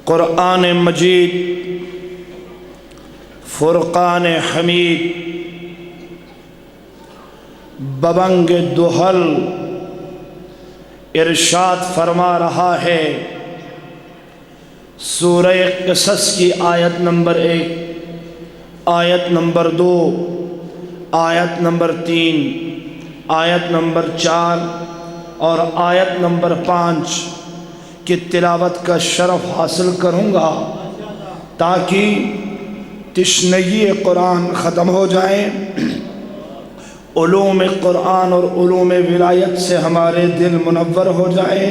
قرآن مجید فرقان حمید ببنگ دہل ارشاد فرما رہا ہے۔ سورہ قصص کی آیت نمبر 1، آیت نمبر 2، آیت نمبر 3، آیت نمبر 4 اور آیت نمبر 5 کی تلاوت کا شرف حاصل کروں گا تاکہ تشنگی قرآن ختم ہو جائے، علوم قرآن اور علوم ولایت سے ہمارے دل منور ہو جائے،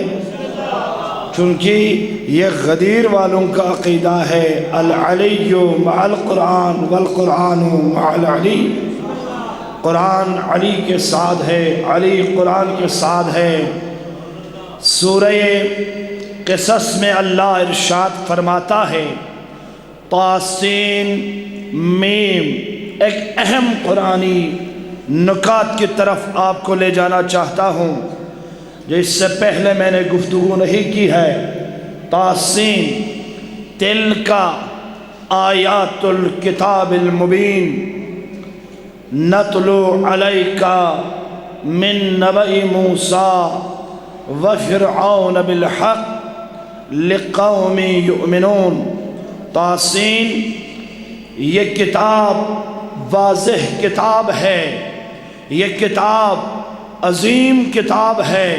چونکہ یہ غدیر والوں کا عقیدہ ہے العلی مع القرآن والقرآن مع العلی۔ قرآن علی کے ساتھ ہے، علی قرآن کے ساتھ ہے۔ سورہ قصص میں اللہ ارشاد فرماتا ہے طاسین میم۔ ایک اہم قرآنی نکات کی طرف آپ کو لے جانا چاہتا ہوں جو اس سے پہلے میں نے گفتگو نہیں کی ہے۔ طاسین تلک آیات الکتاب المبین نتلو علیک من نبأ موسیٰ وفرعون بالحق لقوم یؤمنون۔ طاسین یہ کتاب واضح کتاب ہے، یہ کتاب عظیم کتاب ہے،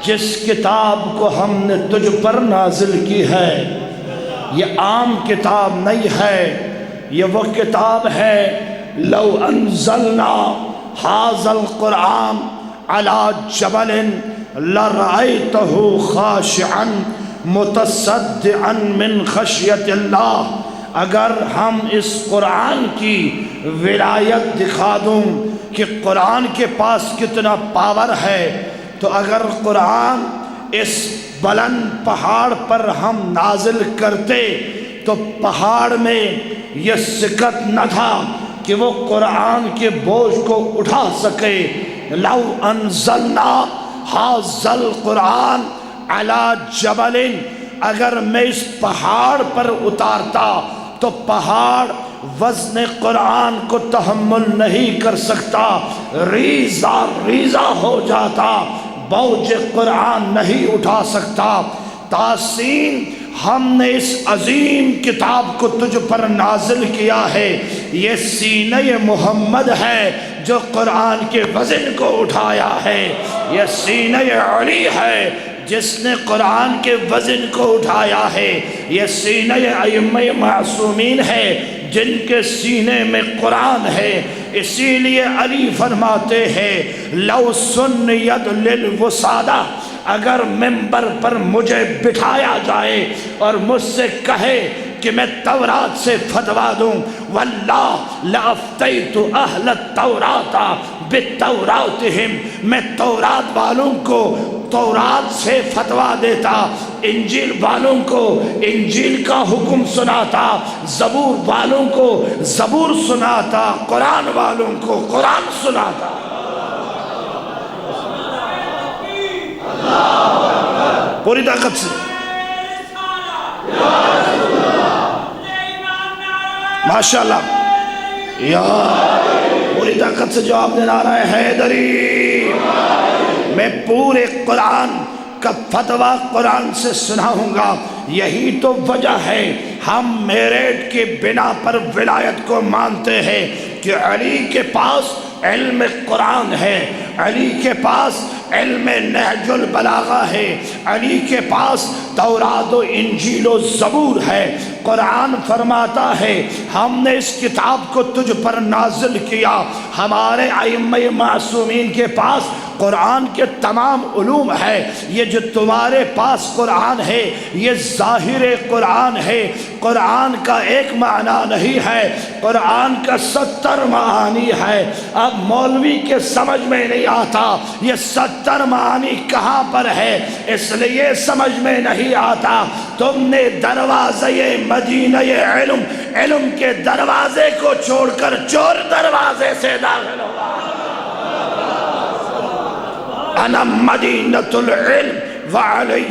جس کتاب کو ہم نے تجھ پر نازل کی ہے۔ یہ عام کتاب نہیں ہے، یہ وہ کتاب ہے لو انزلنا ھذا القرآن علی جبل لرأیتہ خاشعا متصدعا من خشیت اللہ۔ اگر ہم اس قرآن کی ولایت دکھا دوں کہ قرآن کے پاس کتنا پاور ہے، تو اگر قرآن اس بلند پہاڑ پر ہم نازل کرتے تو پہاڑ میں یہ سکت نہ تھا کہ وہ قرآن کے بوجھ کو اٹھا سکے۔ لو انزلنا ھذا القرآن علی جبل، اگر میں اس پہاڑ پر اتارتا تو پہاڑ وزن قرآن کو تحمل نہیں کر سکتا، ریزہ ریزہ ہو جاتا، بوجھ قرآن نہیں اٹھا سکتا۔ طاسین ہم نے اس عظیم کتاب کو تجھ پر نازل کیا ہے۔ یہ سینہ محمد ہے جو قرآن کے وزن کو اٹھایا ہے، یہ سینہ علی ہے جس نے قرآن کے وزن کو اٹھایا ہے، یہ سینہ ائمہ معصومین ہے جن کے سینے میں قرآن ہے۔ اسی لیے علی فرماتے ہیں لو سنید للوسادہ، اگر ممبر پر مجھے بٹھایا جائے اور مجھ سے کہے کہ میں تورات سے فتویٰ دوں، واللہ لأفتیت اہل التورات بالتوراتہم، میں تورات والوں کو تورات سے فتویٰ دیتا، انجیل والوں کو انجیل کا حکم سناتا، زبور والوں کو زبور سناتا، قرآن والوں کو قرآن سناتا۔ پوری طاقت سے ماشاءاللہ یا پوری طاقت سے جواب دینا رہا ہے حیدری۔ میں پورے قرآن کا فتویٰ قرآن سے سناؤں گا۔ یہی تو وجہ ہے ہم میرٹ کے بنا پر ولایت کو مانتے ہیں کہ علی کے پاس علم قرآن ہے، علی کے پاس علم نہج البلاغہ ہے، علی کے پاس تورات و انجیل و زبور ہے۔ قرآن فرماتا ہے ہم نے اس کتاب کو تجھ پر نازل کیا۔ ہمارے ائمہ معصومین کے پاس قرآن کے تمام علوم ہے۔ یہ جو تمہارے پاس قرآن ہے یہ ظاہر قرآن ہے، قرآن کا ایک معنی نہیں ہے، قرآن کا 70 معانی ہے۔ اب مولوی کے سمجھ میں نہیں آتا یہ 70 معانی کہاں پر ہے، اس لیے سمجھ میں نہیں آتا۔ تم نے دروازے مدینہ علم کے دروازے کو چھوڑ کر چور دروازے سے داخل ہوا۔ انا مدینۃ العلم وعلی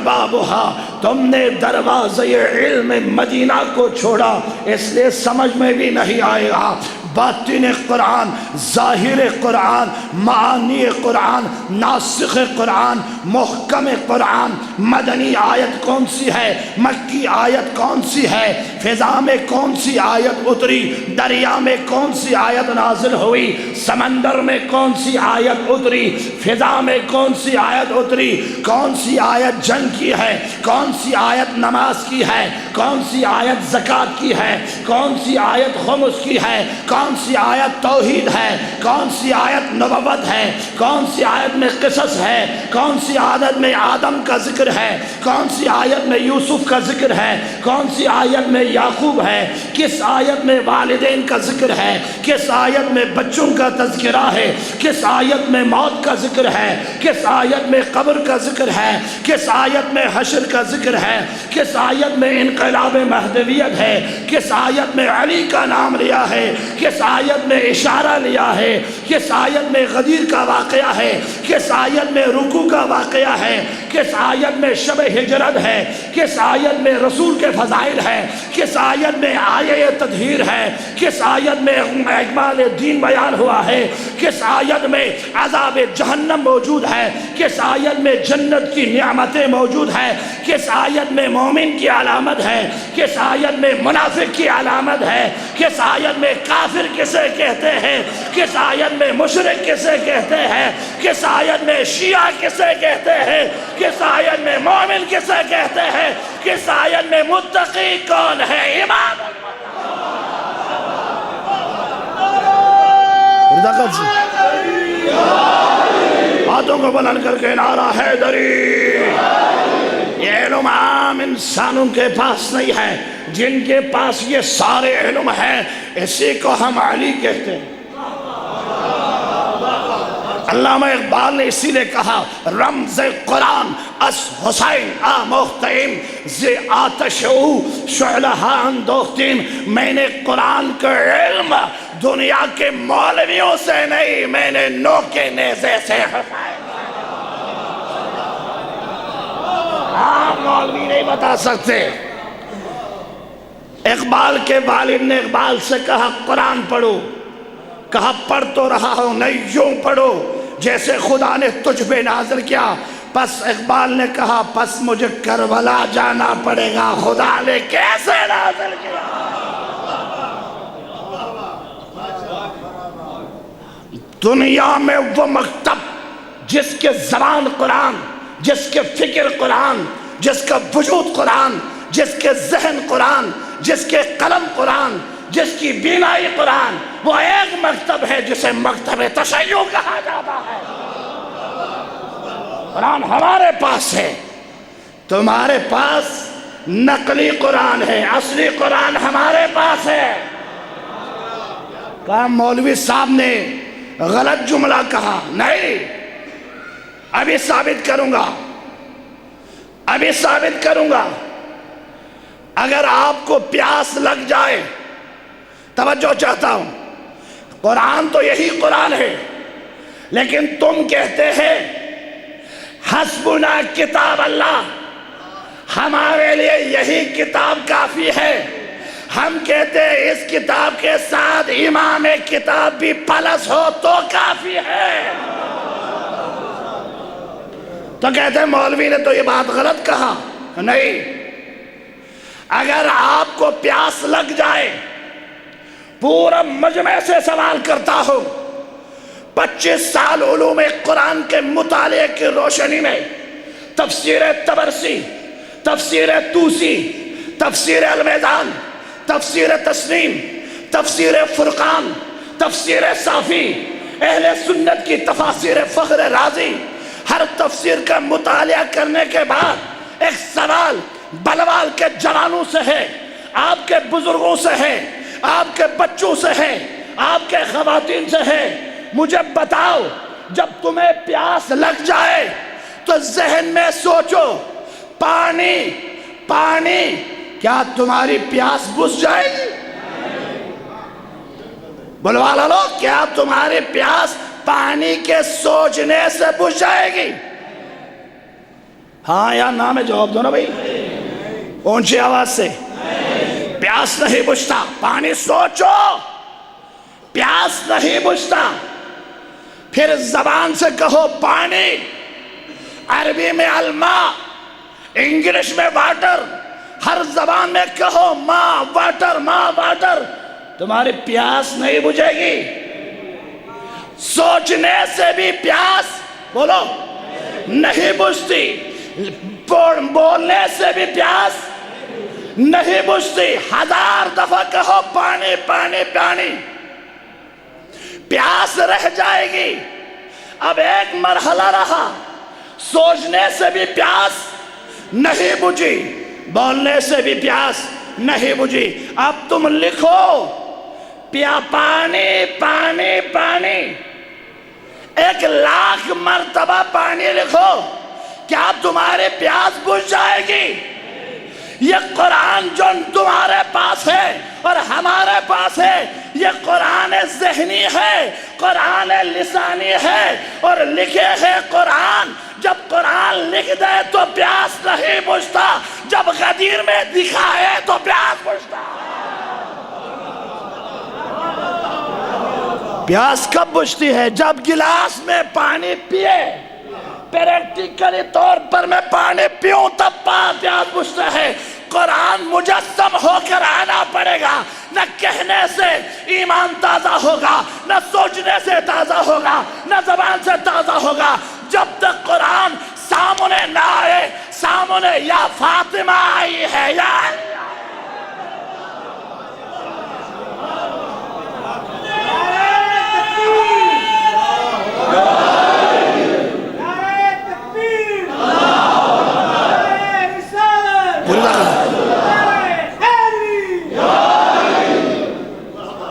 بابها تم نے دروازے علم مدینہ کو چھوڑا، اس لیے سمجھ میں بھی نہیں آئے گا باطن قرآن، ظاہر قرآن، معانی قرآن، ناسخ قرآن، محکم قرآن، مدنی آیت کون سی ہے، مکی آیت کون سی ہے، فضا میں کون سی آیت اتری، دریا میں کون سی آیت نازل ہوئی، سمندر میں کون سی آیت اتری، فضا میں کون سی آیت اتری، کون سی آیت جنگ کی ہے، کون سی آیت نماز کی ہے، کون سی آیت زکوٰۃ کی ہے، کون سی آیت خمس کی ہے، کون سی آیت توحید ہے، کون سی آیت نبوت ہے، کون سی آیت میں قصص ہے، کون سی آیت میں آدم کا ذکر ہے، کون سی آیت میں یوسف کا ذکر ہے، کون سی آیت میں یعقوب ہے، کس آیت میں والدین کا ذکر ہے، کس آیت میں بچوں کا تذکرہ ہے، کس آیت میں موت کا ذکر ہے، کس آیت میں قبر کا ذکر ہے، کس آیت میں حشر کا ذکر ہے، کس آیت میں انقلاب مہدویت ہے، کس آیت میں علی کا نام لیا ہے، کس آیت میں اشارہ لیا ہے، کس آیت میں غدیر کا واقعہ ہے، کس آیت میں رکوع کا واقعہ ہے، کس آیت میں شب ہجرت ہے، کس آیت میں رسول کے فضائل ہے، کس آیت میں آیہ تطہیر ہے، کس آیت میں اکمال دین بیان ہوا ہے، کس آیت میں عذاب جہنم موجود ہے، کس آیت میں جنت کی نعمتیں موجود ہے، کس آیت میں مومن کی علامت ہے، کس آیت میں منافق کی علامت ہے، کس آیت میں کافر کسے کہتے ہیں، کس آیت میں مشرک کسے کہتے ہیں، کس آیت میں شیعہ کسے کہتے ہیں، کس آیت میں مومن کسے کہتے ہیں، کس آیت میں متقی کون ہے، امام ہاتھوں کو بلند کر کے نعرہ حیدری۔ یہ علم عام انسانوں کے پاس نہیں ہے، جن کے پاس یہ سارے علم ہیں اسی کو ہم علی کہتے ہیں۔ علامہ اقبال نے اسی لئے کہا رمز قرآن اس حسین آموختیم زی آتش او شعلہ اندوختیم۔ میں نے قرآن کا علم دنیا کے مولویوں سے نہیں، میں نے نو کے نیزے سے حسین۔ عام مولوی نہیں بتا سکتے۔ اقبال کے والد نے اقبال سے کہا قرآن پڑھو، کہا پڑھ تو رہا ہوں، نہیں یوں پڑھو جیسے خدا نے تجھ پہ نازل کیا۔ پس اقبال نے کہا پس مجھے کربلا جانا پڑے گا، خدا نے کیسے نازل کیا۔ دنیا میں وہ مکتب جس کے زبان قرآن، جس کے فکر قرآن، جس کا وجود قرآن، جس کے ذہن قرآن، جس کے قلم قرآن، جس کی بینائی قرآن، وہ ایک مکتب ہے جسے مکتب تشیع کہا جاتا ہے۔ قرآن ہمارے پاس ہے، تمہارے پاس نقلی قرآن ہے، اصلی قرآن ہمارے پاس ہے۔ کہا مولوی صاحب نے غلط جملہ کہا، نہیں ابھی ثابت کروں گا، ابھی ثابت کروں گا۔ اگر آپ کو پیاس لگ جائے، توجہ چاہتا ہوں، قرآن تو یہی قرآن ہے، لیکن تم کہتے ہیں حسبنا کتاب اللہ، ہمارے لیے یہی کتاب کافی ہے۔ ہم کہتے ہیں اس کتاب کے ساتھ امام کتاب بھی پلس ہو تو کافی ہے۔ تو کہتے ہیں مولوی نے تو یہ بات غلط کہا۔ نہیں، اگر آپ کو پیاس لگ جائے، پورا مجمع سے سوال کرتا ہوں، 25 سال علوم قرآن کے مطالعے کی روشنی میں تفسیر طبرسی، تفسیر توسی، تفسیر المیدان، تفسیر تسنیم، تفسیر فرقان، تفسیر صافی، اہل سنت کی تفاسیر فخر رازی، ہر تفسیر کا مطالعہ کرنے کے بعد ایک سوال بلوال کے جوانوں سے ہے، آپ کے بزرگوں سے ہے، آپ کے بچوں سے ہے، آپ کے خواتین سے ہے، مجھے بتاؤ جب تمہیں پیاس لگ جائے تو ذہن میں سوچو پانی، پانی، کیا تمہاری پیاس بجھ جائے گی؟ بلوالا لو، کیا تمہاری پیاس پانی کے سوچنے سے بجھ جائے گی؟ ہاں یا نا میں جواب دو نا بھائی۔ اونچی آواز سے، پیاس نہیں بجھتا، پانی سوچو، پیاس نہیں بجھتا۔ پھر زبان سے کہو پانی، عربی میں الماء، انگلش میں واٹر، ہر زبان میں کہو ماں واٹر، ماں واٹر، تمہاری پیاس نہیں بجھے گی۔ سوچنے سے بھی پیاس بولو نہیں بجھتی، بولنے سے بھی پیاس نہیں بجھتی۔ 1000 دفعہ کہو پانی پانی پانی، پیاس رہ جائے گی۔ اب ایک مرحلہ رہا، سوچنے سے بھی پیاس نہیں بجھی، بولنے سے بھی پیاس نہیں بجھی۔ اب تم لکھو پانی پانی پانی، 1,00,000 مرتبہ پانی لکھو، کیا تمہاری پیاس بجھ جائے گی؟ یہ قرآن جو تمہارے پاس ہے اور ہمارے پاس ہے، یہ قرآن ذہنی ہے، قرآن لسانی ہے، اور لکھے ہے قرآن۔ جب قرآن لکھ دے تو پیاس نہیں بجھتا، جب غدیر میں دکھائے تو پیاس بجھتا۔ پیاس کب بجھتی ہے؟ جب گلاس میں پانی پیے، پریکٹیکلی طور پر میں پانی پیوں تب پیاس بجھتا ہے۔ قرآن مجسم ہو کر آنا پڑے گا، نہ کہنے سے ایمان تازہ ہوگا، نہ سوچنے سے تازہ ہوگا، نہ زبان سے تازہ ہوگا۔ جب تک قرآن سامنے نہ آئے، سامنے یا فاطمہ آئی ہے یا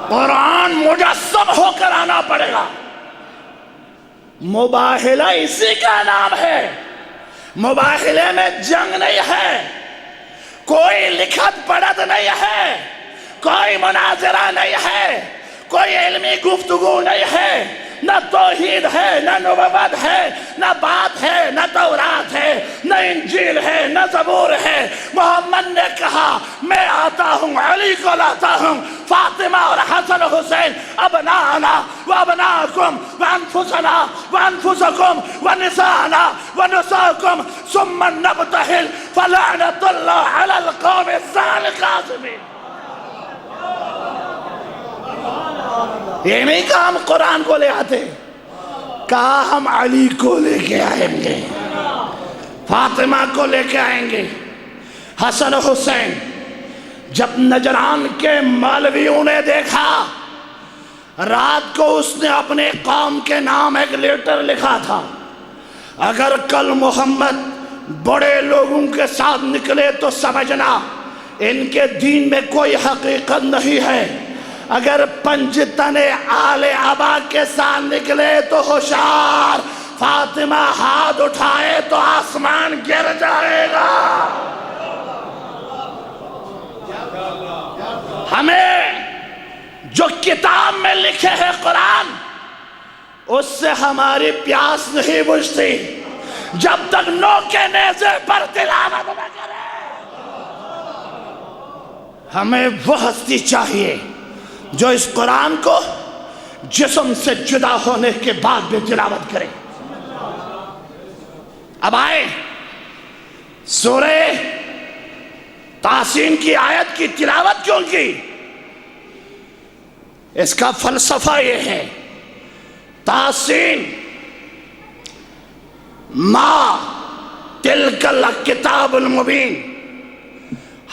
قرآن مجسم ہو کر آنا پڑے گا۔ مباہلہ اسی کا نام ہے۔ مباہلے میں جنگ نہیں ہے، کوئی لکھت پڑھت نہیں ہے، کوئی مناظرہ نہیں ہے، کوئی علمی گفتگو نہیں ہے، نہ توحید ہے، نہ نبوت ہے، نہ بات ہے، نہ تورات ہے، نہ انجیل ہے، نہ زبور ہے۔ محمد نے کہا میں آتا ہوں، علی کو لاتا ہوں، فاطمہ اور حسن حسین ابناءنا و ابناءکم و انفسنا و انفسکم و نساءنا و نساءکم ثم نبتہل فلعنت اللہ علی القوم الظالمین۔ یہ نہیں کہا ہم قرآن کو لے آتے، کہا ہم علی کو لے کے آئیں گے، فاطمہ کو لے کے آئیں گے، حسن حسین۔ جب نجران کے مولویوں نے دیکھا، رات کو اس نے اپنے قوم کے نام ایک لیٹر لکھا تھا، اگر کل محمد بڑے لوگوں کے ساتھ نکلے تو سمجھنا ان کے دین میں کوئی حقیقت نہیں ہے، اگر پنجتن آل ابا کے ساتھ نکلے تو ہوشیار، فاطمہ ہاتھ اٹھائے تو آسمان گر جائے گا۔ ہمیں جو کتاب میں لکھے ہے قرآن، اس سے ہماری پیاس نہیں بجھتی جب تک نو کے نیزے پر تلاوت نہ کرے۔ ہمیں وہ ہستی چاہیے جو اس قرآن کو جسم سے جدا ہونے کے بعد بھی تلاوت کرے۔ اب آئے سورہ تاسین کی آیت کی تلاوت کیوں کی؟ اس کا فلسفہ یہ ہے، تاسین ما تلک الکتاب المبین،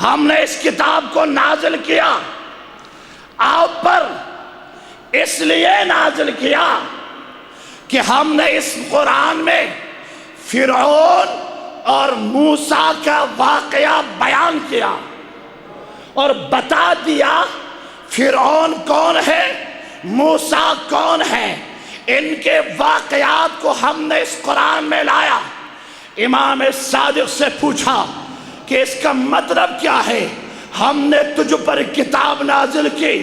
ہم نے اس کتاب کو نازل کیا آپ پر، اس لیے نازل کیا کہ ہم نے اس قرآن میں فرعون اور موسیٰ کا واقعہ بیان کیا اور بتا دیا فرعون کون ہے، موسیٰ کون ہے۔ ان کے واقعات کو ہم نے اس قرآن میں لایا۔ امام صادق سے پوچھا کہ اس کا مطلب کیا ہے؟ ہم نے تجھ پر کتاب نازل کی،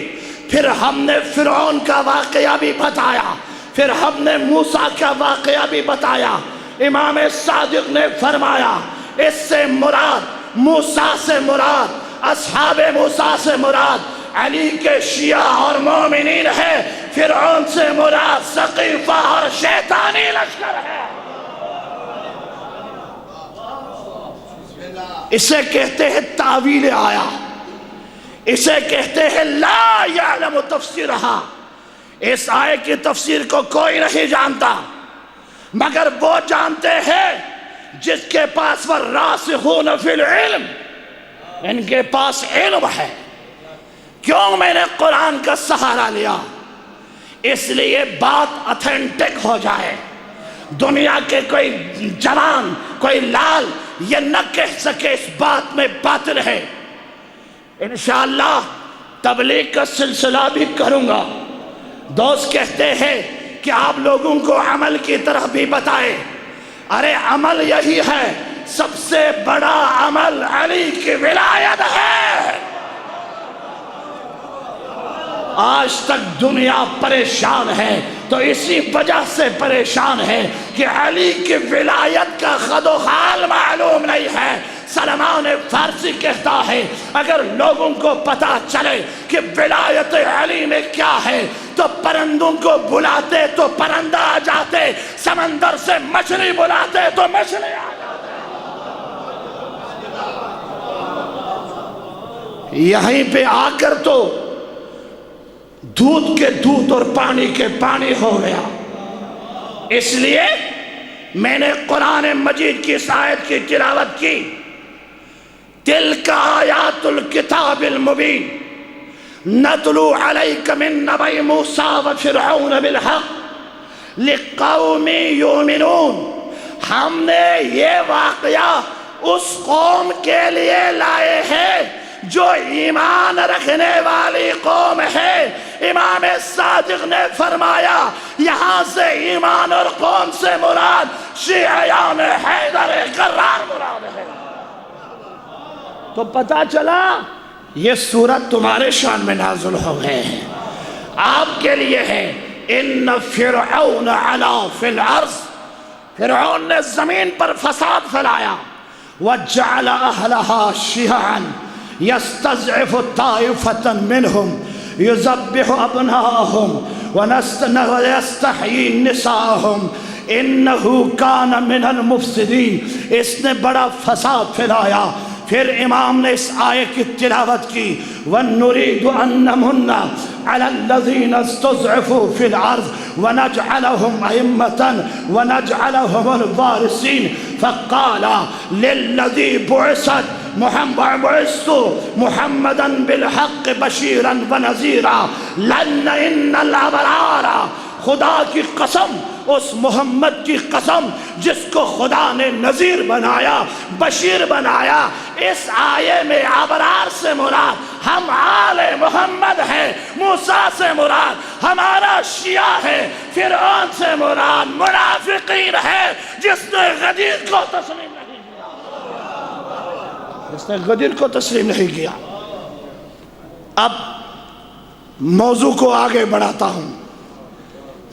پھر ہم نے فرعون کا واقعہ بھی بتایا، پھر ہم نے موسیٰ کا واقعہ بھی بتایا۔ امام صادق نے فرمایا اس سے مراد موسیٰ سے مراد، اصحاب موسیٰ سے مراد علی کے شیعہ اور مومنین ہے، فرعون سے مراد سقیفہ اور شیطانی لشکر ہے۔ اسے کہتے ہیں تاویل آیا، اسے کہتے ہیں لا یعلم تفسیرہا، اس آیے کی تفسیر کو کوئی نہیں جانتا مگر وہ جانتے ہیں جس کے پاس وہ راسخون فی العلم، ان کے پاس علم ہے۔ کیوں میں نے قرآن کا سہارا لیا؟ اس لیے بات اتھینٹک ہو جائے، دنیا کے کوئی جوان کوئی لال یہ نہ کہہ سکے اس بات میں باطل ہے۔ انشاءاللہ تبلیغ کا سلسلہ بھی کروں گا۔ دوست کہتے ہیں کہ آپ لوگوں کو عمل کی طرح بھی بتائیں، ارے عمل یہی ہے، سب سے بڑا عمل علی کی ولایت ہے۔ آج تک دنیا پریشان ہے تو اسی وجہ سے پریشان ہے کہ علی کی ولایت کا خد و خال معلوم نہیں ہے۔ سلمان فارسی کہتا ہے اگر لوگوں کو پتا چلے کہ ولایت علی میں کیا ہے تو پرندوں کو بلاتے تو پرندہ آ جاتے، سمندر سے مچھلی بلاتے تو مچھلی آ جاتے۔ یہیں پہ آ کر تو دودھ کے دودھ اور پانی کے پانی ہو گیا۔ اس لیے میں نے قرآن مجید کی اس آیت کی تلاوت کی، تلک آیات الکتاب المبین نتلو علیک من نبی موسیٰ و فرعون بالحق لقوم یؤمنون، ہم نے یہ واقعہ اس قوم کے لیے لائے ہیں جو ایمان رکھنے والی قوم ہے۔ امام صادق نے فرمایا یہاں سے ایمان اور قوم سے مراد شیعیان حیدر کرار مراد ہے۔ تو پتا چلا یہ سورت تمہارے شان میں نازل ہو گئے ہیں، آپ کے لیے ہے۔ ان فرعون علا فی الارض، فرعون نے زمین پر فساد پھیلایا، وجعل اہلہا شیعا یستضعف طائفة منہم یذبح ابناءہم ویستحیی نساءہم انہو کان من المفسدین، اس نے بڑا فساد پھیلایا۔ پھر امام نے اس آیے کی تلاوت کی، وَنُرِيدُ أَن نَّمُنَّ عَلَى الَّذِينَ اسْتُضْعِفُوا فِي الْأَرْضِ وَنَجْعَلَهُمْ أَئِمَّةً وَنَجْعَلَهُمُ الْوَارِثِينَ فَقَالَ لِلَّذِي بُعِثْتُ مُحَمَّدًا بِالْحَقِّ بَشِيرًا وَنَذِيرًا لَأَنَّ إِنَّ الْأَبْرَارَ، خدا کی قسم، اس محمد کی قسم جس کو خدا نے نذیر بنایا بشیر بنایا۔ اس آیے میں ابرار سے مراد ہم آل محمد ہے، موسیٰ سے مراد ہمارا شیعہ ہے، فرعون سے مراد منافقین ہے جس نے غدیر کو تسلیم نہیں کیا، جس نے غدیر کو تسلیم نہیں کیا۔ اب موضوع کو آگے بڑھاتا ہوں۔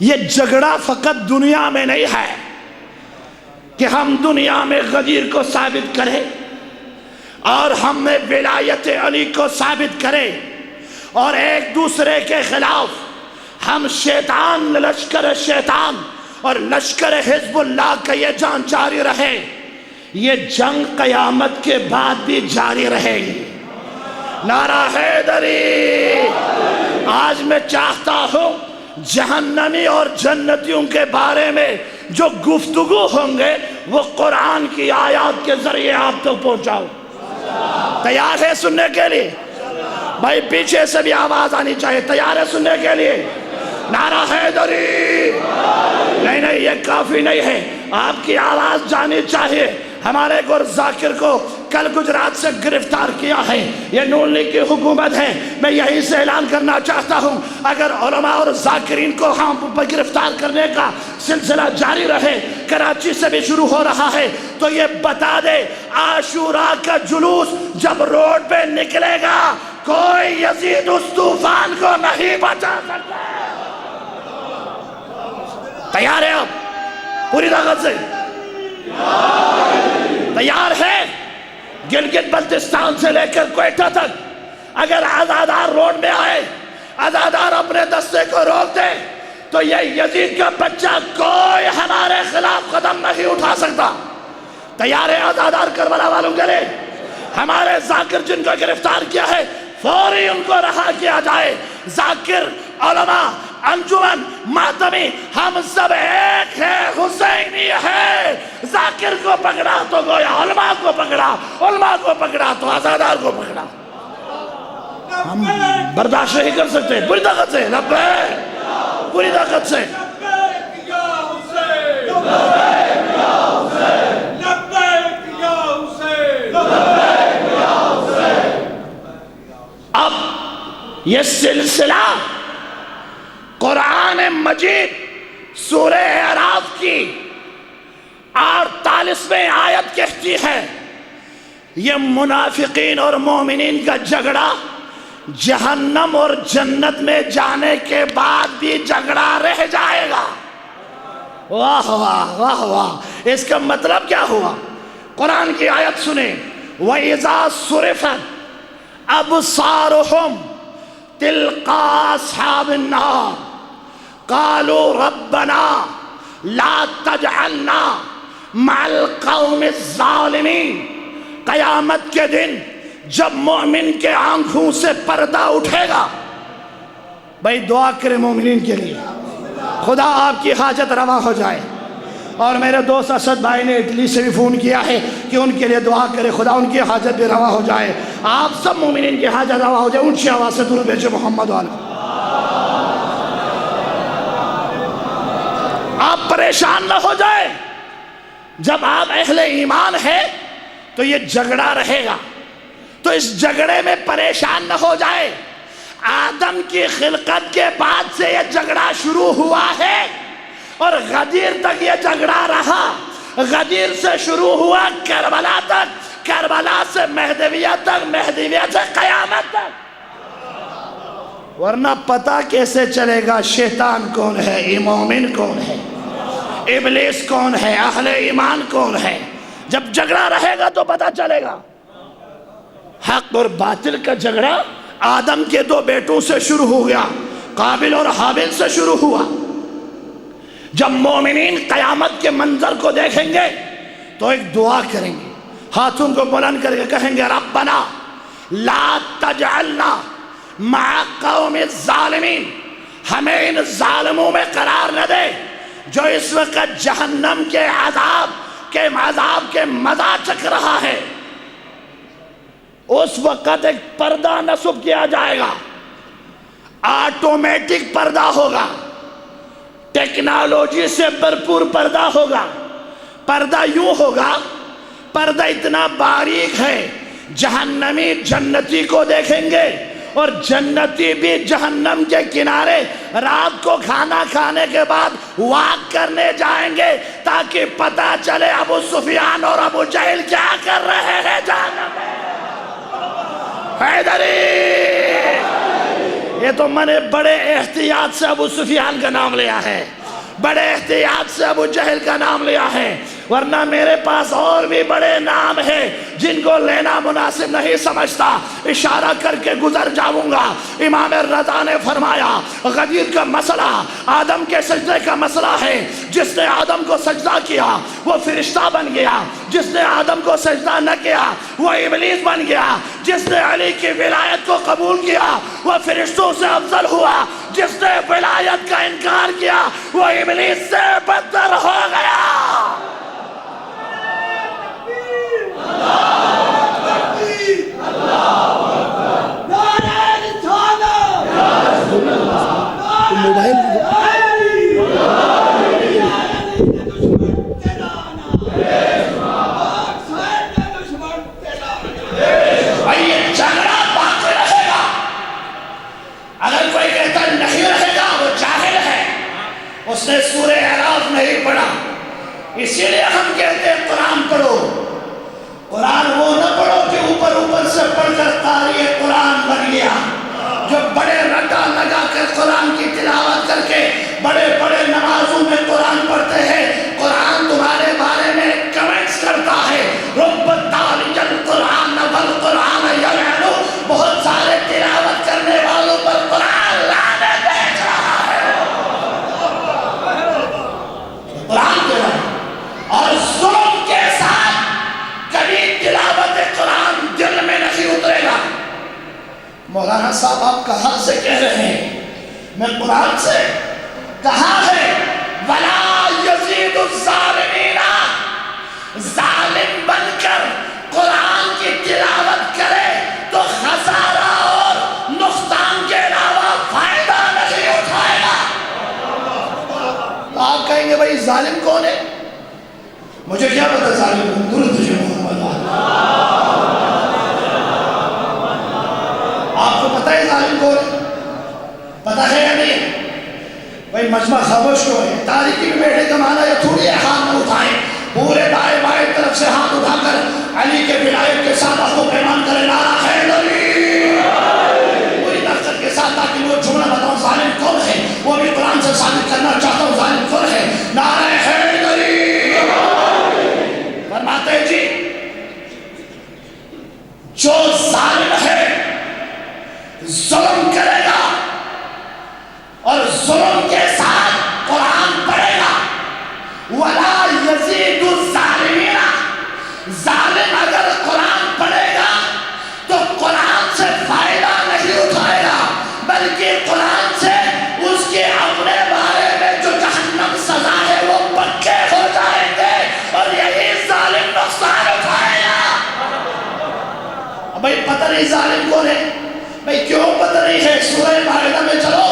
یہ جھگڑا فقط دنیا میں نہیں ہے کہ ہم دنیا میں غدیر کو ثابت کریں اور ہم میں ولایت علی کو ثابت کریں اور ایک دوسرے کے خلاف ہم شیطان، لشکر شیطان اور لشکر حزب اللہ کا یہ جنگ جاری رہے۔ یہ جنگ قیامت کے بعد بھی جاری رہے گی۔ نعرہ حیدری! آج میں چاہتا ہوں جہنمی اور جنتیوں کے بارے میں جو گفتگو ہوں گے وہ قرآن کی آیات کے ذریعے آپ تک پہنچاؤ۔ تیار ہے سننے کے لیے؟ بھائی پیچھے سے بھی آواز آنی چاہیے، تیار ہے سننے کے لیے؟ نعرہ حیدری! نہیں یہ کافی نہیں ہے، آپ کی آواز جانی چاہیے۔ ہمارے گور ذاکر کو کل گجرات سے گرفتار کیا ہے، یہ نون لیگ کی حکومت ہے۔ میں یہیں سے اعلان کرنا چاہتا ہوں اگر علماء اور ذاکرین کو ہم پر گرفتار کرنے کا سلسلہ جاری رہے، کراچی سے بھی شروع ہو رہا ہے، تو یہ بتا دے عاشورہ کا جلوس جب روڈ پہ نکلے گا کوئی یزید اس طوفان کو نہیں بچا سکتا۔ تیار ہے آپ پوری طاقت سے؟ تیار ہے؟ گلگت بلتستان سے لے کر کوئٹہ تک اگر عزادار روڈ میں آئے، عزادار اپنے دستے کو روک دے تو یہ یزید کا بچہ کوئی ہمارے خلاف قدم نہیں اٹھا سکتا۔ تیار ہے عزادار کربلا والوں کے لیے؟ ہمارے ذاکر جن کو گرفتار کیا ہے فوری ان کو رہا کیا جائے۔ ذاکر، علماء، انجمن، ماتمی، ہم سب ایک ہیں، حسینی ہے۔ ذاکر کو پکڑا تو گویا علماء کو پکڑا، علماء کو پکڑا تو عزادار کو پکڑا۔ ہم برداشت نہیں کر سکتے، پوری طاقت سے لبیک، پوری طاقت سے اب یہ سلسلہ قرآن مجید سورہ اعراف کی 48ویں آیت کہتی ہے یہ منافقین اور مومنین کا جھگڑا جہنم اور جنت میں جانے کے بعد بھی جھگڑا رہ جائے گا۔ واہ واہ واہ واہ، اس کا مطلب کیا ہوا؟ قرآن کی آیت سنیں، وَإِذَا صُرِفَتْ أَبْصَارُهُمْ تِلْقَاءَ أَصْحَابِ النَّارِ قَالُوا رَبَّنَا لَا تَجْعَلْنَا مَعَ الْقَوْمِ الظَّالِمِينَ۔ قیامت کے دن جب مومن کے آنکھوں سے پردہ اٹھے گا، بھائی دعا کرے مومنین کے لیے، خدا آپ کی حاجت روا ہو جائے۔ اور میرے دوست اسد بھائی نے اٹلی سے بھی فون کیا ہے کہ ان کے لیے دعا کرے، خدا ان کی حاجت بھی روا ہو جائے، آپ سب مومنین کی حاجت روا ہو جائے۔ اونچی آواز سے درود بھیجے محمد والا۔ آپ پریشان نہ ہو جائے، جب آپ اہل ایمان ہیں تو یہ جھگڑا رہے گا، تو اس جھگڑے میں پریشان نہ ہو جائے۔ آدم کی خلقت کے بعد سے یہ جھگڑا شروع ہوا ہے اور غدیر تک یہ جھگڑا رہا۔ غدیر سے شروع ہوا کربلا تک، کربلا سے مہدویہ تک، مہدویہ سے قیامت تک۔ ورنہ پتہ کیسے چلے گا شیطان کون ہے، مومن کون ہے، ابلیس کون ہے، اہل ایمان کون ہے؟ جب جھگڑا رہے گا تو پتہ چلے گا۔ حق اور باطل کا جھگڑا آدم کے دو بیٹوں سے شروع ہو گیا، قابل اور حابل سے شروع ہوا۔ جب مومنین قیامت کے منظر کو دیکھیں گے تو ایک دعا کریں گے، ہاتھوں کو بلند کر کے کہیں گے ربنا لا تجعلنا مع قوم الظالمین، ہمیں ان ظالموں میں قرار نہ دے جو اس وقت جہنم کے عذاب کے مزہ چکھ رہا ہے۔ اس وقت ایک پردہ نصب کیا جائے گا، آٹومیٹک پردہ ہوگا، ٹیکنالوجی سے بھرپور پردہ ہوگا۔ پردہ یوں ہوگا، پردہ اتنا باریک ہے، جہنمی جنتی کو دیکھیں گے اور جنتی بھی جہنم کے کنارے رات کو کھانا کھانے کے بعد واک کرنے جائیں گے تاکہ پتہ چلے ابو سفیان اور ابو جہل کیا کر رہے ہیں جہنم میں۔ حیدری، یہ تو میں نے بڑے احتیاط سے ابو سفیان کا نام لیا ہے، بڑے احتیاط سے ابو جہل کا نام لیا ہے، ورنہ میرے پاس اور بھی بڑے نام ہیں جن کو لینا مناسب نہیں سمجھتا، اشارہ کر کے گزر جاؤں گا۔ امام رضا نے فرمایا غدیر کا مسئلہ آدم کے سجدے کا مسئلہ ہے، جس نے آدم کو سجدہ کیا وہ فرشتہ بن گیا، جس نے آدم کو سجدہ نہ کیا وہ ابلیس بن گیا، جس نے علی کی ولایت کو قبول کیا وہ فرشتوں سے افضل ہوا، جس نے ولایت کا انکار کیا وہ ابلیس سے بدتر ہو گیا۔ اس نے سورہ اعراف نہیں پڑھا، اسی لیے ہم کہتے ہیں قرآن پڑھو۔ قرآن وہ نہ پڑھو کہ اوپر سے پڑھ کر قاری قرآن بن گیا، جو بڑے رٹا لگا کر قرآن کی تلاوت کر کے بڑے بڑے نمازوں میں قرآن پڑھتے ہیں۔ قرآن تمہارے بارے میں کمنٹس کرتا ہے، رب تالج القرآن مولانا صاحب آپ کہاں سے کہہ رہے ہیں؟ میں قرآن سے. کہاں ہے وَلَا يَزِيدُ الظَّالِمِينَ؟ ظالم بن کر قرآن کی تلاوت کرے تو خسارہ اور نقصان کے علاوہ فائدہ نہیں اٹھائے گا. آپ کہیں گے بھائی ظالم کون ہے؟ مجھے کیا پتا ظالم کون؟ درود بھیجو محمد. آپ کو پتہ ہے ظالم کون ہے؟ پتہ ہے یا نہیں؟ بھائی مجمع خاموش کیوں ہے؟ تاریکی میں بیٹھے کا معنی یہ تھوڑی ہے ہاتھ نہ اٹھائیں. پورے دائیں بائیں طرف سے ہاتھ اٹھا کر علی کے ولایت کے ساتھ آپ کو پیمان کرے نعرہ حیدری پوری طاقت کے ساتھ, تاکہ وہ جملہ بتاؤں ظالم کون ہے, وہ بھی قرآن سے ثابت کرنا چاہتا ہوں ظالم کون ہے. نعرہ حیدری. فرماتے ہیں جی جو ظالم ہے ظلم کرے گا اور ظلم کے ساتھ قرآن پڑھے گا. وَلَا يَزِيدُ الظَّالِمِينَ. ظالم اگر قرآن پڑھے گا تو قرآن سے فائدہ نہیں اٹھائے گا, بلکہ قرآن سے اس کے اپنے بارے میں جو جہنم سزا ہے وہ پکے ہو جائیں گے, اور یہی ظالم نقصان اٹھائے گا. بھائی پتہ نہیں ظالم کون ہے؟ بھائی کیوں پتہ نہیں ہے؟ سورہ مائدہ میں چلو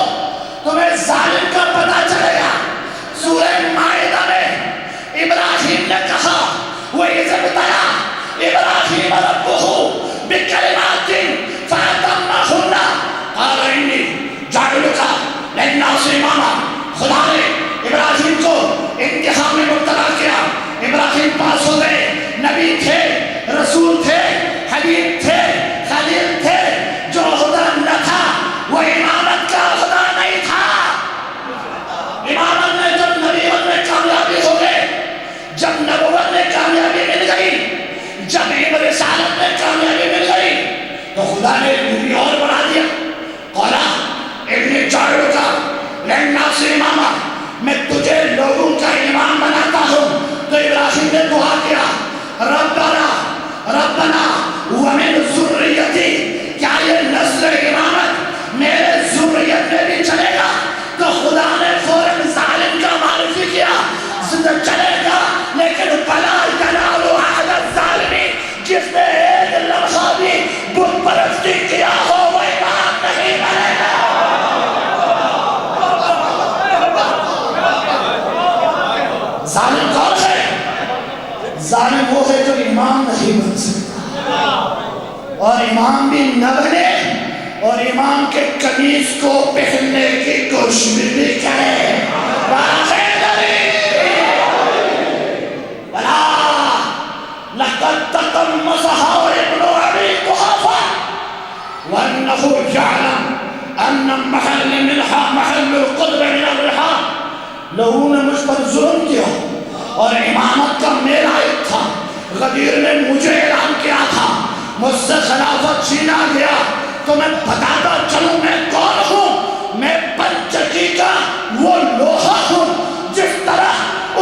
تمہیں ظالم کا پتہ چلے گا. سورہ مائدہ میں ابراہیم نے کہا وَإِذِ ابْتَلَىٰ إِبْرَاهِيمَ رَبُّهُ بِكَلِمَاتٍ فَأَتَمَّهُنَّ قَالَ إِنِّي جَاعِلُكَ لِلنَّاسِ إِمَامًا. خدا نے ابراہیم کو امتحان میں مبتلا کیا. ابراہیم پاس ہو گئے, نبی تھے, رسول تھے, حبیب تھے, خلیل تھے. جو خدا نہ تھا وہ امامت کا خدا نہیں تھا. امامت میں جب نبیوں میں کامیابی ہو گئے, جب نبوت میں کامیابی مل گئی, جب رسالت میں کامیابی مل گئی, تو خدا نے نبی اور بنا دیا. قال انی جاعلک للناس اماما, میں تجھے لوگوں کا امام بناتا ہوں. تو ابراہیم نے دعا کیا ربنا ربنا ومن ذریتی, کیا یہ نسل امامت میرے ذریت میں بھی چلے گا؟ تو خدا نے فوراً ظالم کا معرفی کیا. چلے گا لیکن فلا ینال احد الظالمین, جس نے ایک لمحہ بھی بت پرستی کیا ہو وہ امام نہیں بنے گا. ظالم کون ہے؟ ظالم وہ ہے جو امام نہیں بن سکتا, اور امام بھی نہ بنے اور امام کے قمیص کو پہننے کی کوشش بھی کرے. لقد تقمصها ابن ابي قحافه وانه يعلم ان محل منها محل القدر من الرحام. لوگوں نے مجھ پر ظلم کیا اور امامت کا میرا ایک تھا. غدیر نے مجھے اعلان کیا تھا, مجھ سے خلافت چھینا گیا, تو میں بتاتا چلوں میں کون ہوں. میں پنچکی کا وہ لوہا ہوں, جس طرح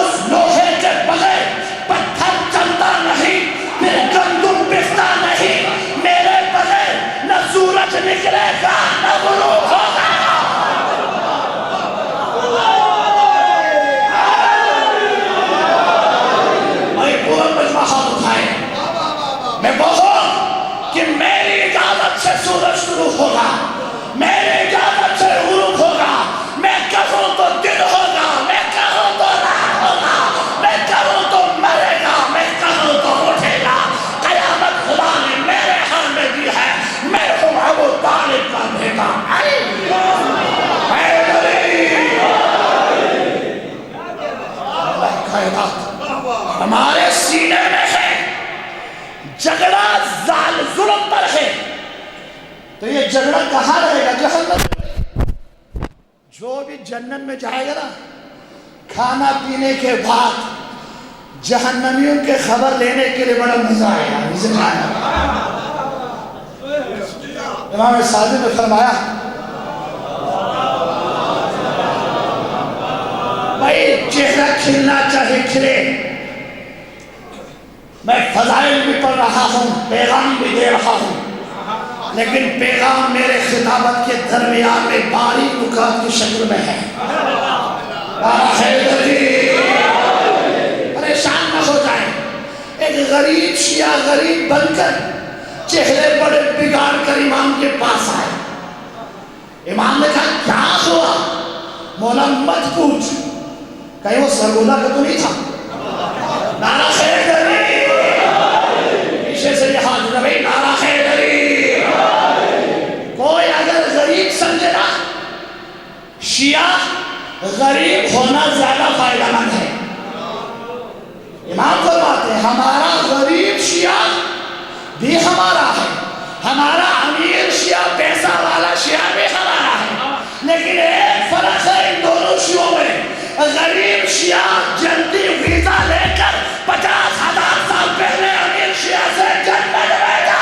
اس لوہے کے بغیر پتھر چلتا نہیں, پھر گندم پستا نہیں, میرے بغیر نہ سورج نکلے گا نہ غروب ہوگا. میں پورا مجمع ہاتھ اٹھائے, میں بہت کہ میری اجازت سے سورج شروع ہوگا, میری اجازت سے غروب ہوگا, میں کہوں تو دن ہوگا, میں کہوں تو رات ہوگا, میں کہوں تو مرے گا, میں کہوں تو اٹھے گا. قیامت خدا نے میرے ہاتھ میں دی ہے, میں ہوں ابو طالب کا بیٹا. ہمارے سینے میں ہے جھگڑا ظلم پر ہے, تو یہ جھگڑا کہاں رہے گا؟ جہنم میں. جو بھی جنت میں جائے گا نا, کھانا پینے کے بعد جہنمیوں کے خبر لینے کے لیے بڑا مزہ آئے گا. امام صادق نے فرمایا بھائی چہرہ کھلنا چاہے کھلے, میں فضائل بھی پڑھ رہا ہوں, پیغام بھی دے رہا ہوں, لیکن پیغام میرے خطابت کے درمیان میں باریک نکات کی شکل میں ہے۔ پریشان نہ ہو جائیں۔ ایک غریب شیعہ غریب بن کر چہرے بڑے بگاڑ کر امام کے پاس آئے۔ امام نے کہا کیا ہوا؟ مولا مت پوچھ، کہیں وہ سرگودا کا تو نہیں تھا؟ نعرہ حیدری، پیچھے سے یہ ہاتھ نبی نعرہ حیدری۔ کوئی اگر غریب سمجھے نا، شیعہ غریب ہونا زیادہ فائدہ مند ہے۔ امام فرماتے ہیں ہمارا غریب شیعہ بھی ہمارا ہے، ہمارا امیر شیعہ پیسہ والا شیعہ بھی ہمارا ہے، لیکن ایک فرق ہے ان دونوں شیعوں میں۔ غریب شیعہ جلدی ویزا لے کر 50,000 سال پہلے امیر شیعہ سے جنت میں جائے گا۔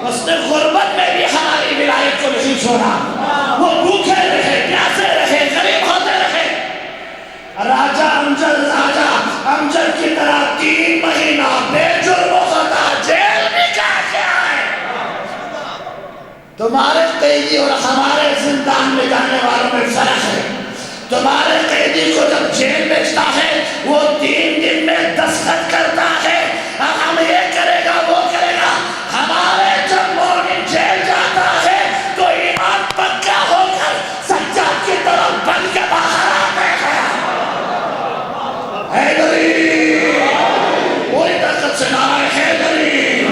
اس نے غربت میں بھی ہماری ولایت کو نہیں چھوڑا، وہ بھوکے رہے، پیاسے رہے، غریب ہوتے رہے۔ راجہ امجد کی طرح 3 مہینہ بے جرم و خطا جیل میں کاٹ کے آئے۔ تمہارے قیدی اور ہمارے زندان میں جانے والوں میں فرق ہے۔ تمہارے قیدی کو جب جیل بھیجتا ہے وہ 3 دن میں دستخط کرتا ہے، ہم یہ کرے گا وہ کرے گا۔ ہمارے جب مومن جیل جاتا ہے تو ایمان پکا ہو کر سجاد کی طرف بن کے باہر آتے ہیں۔ حیدری، پوری طاقت سے نعرہ حیدری۔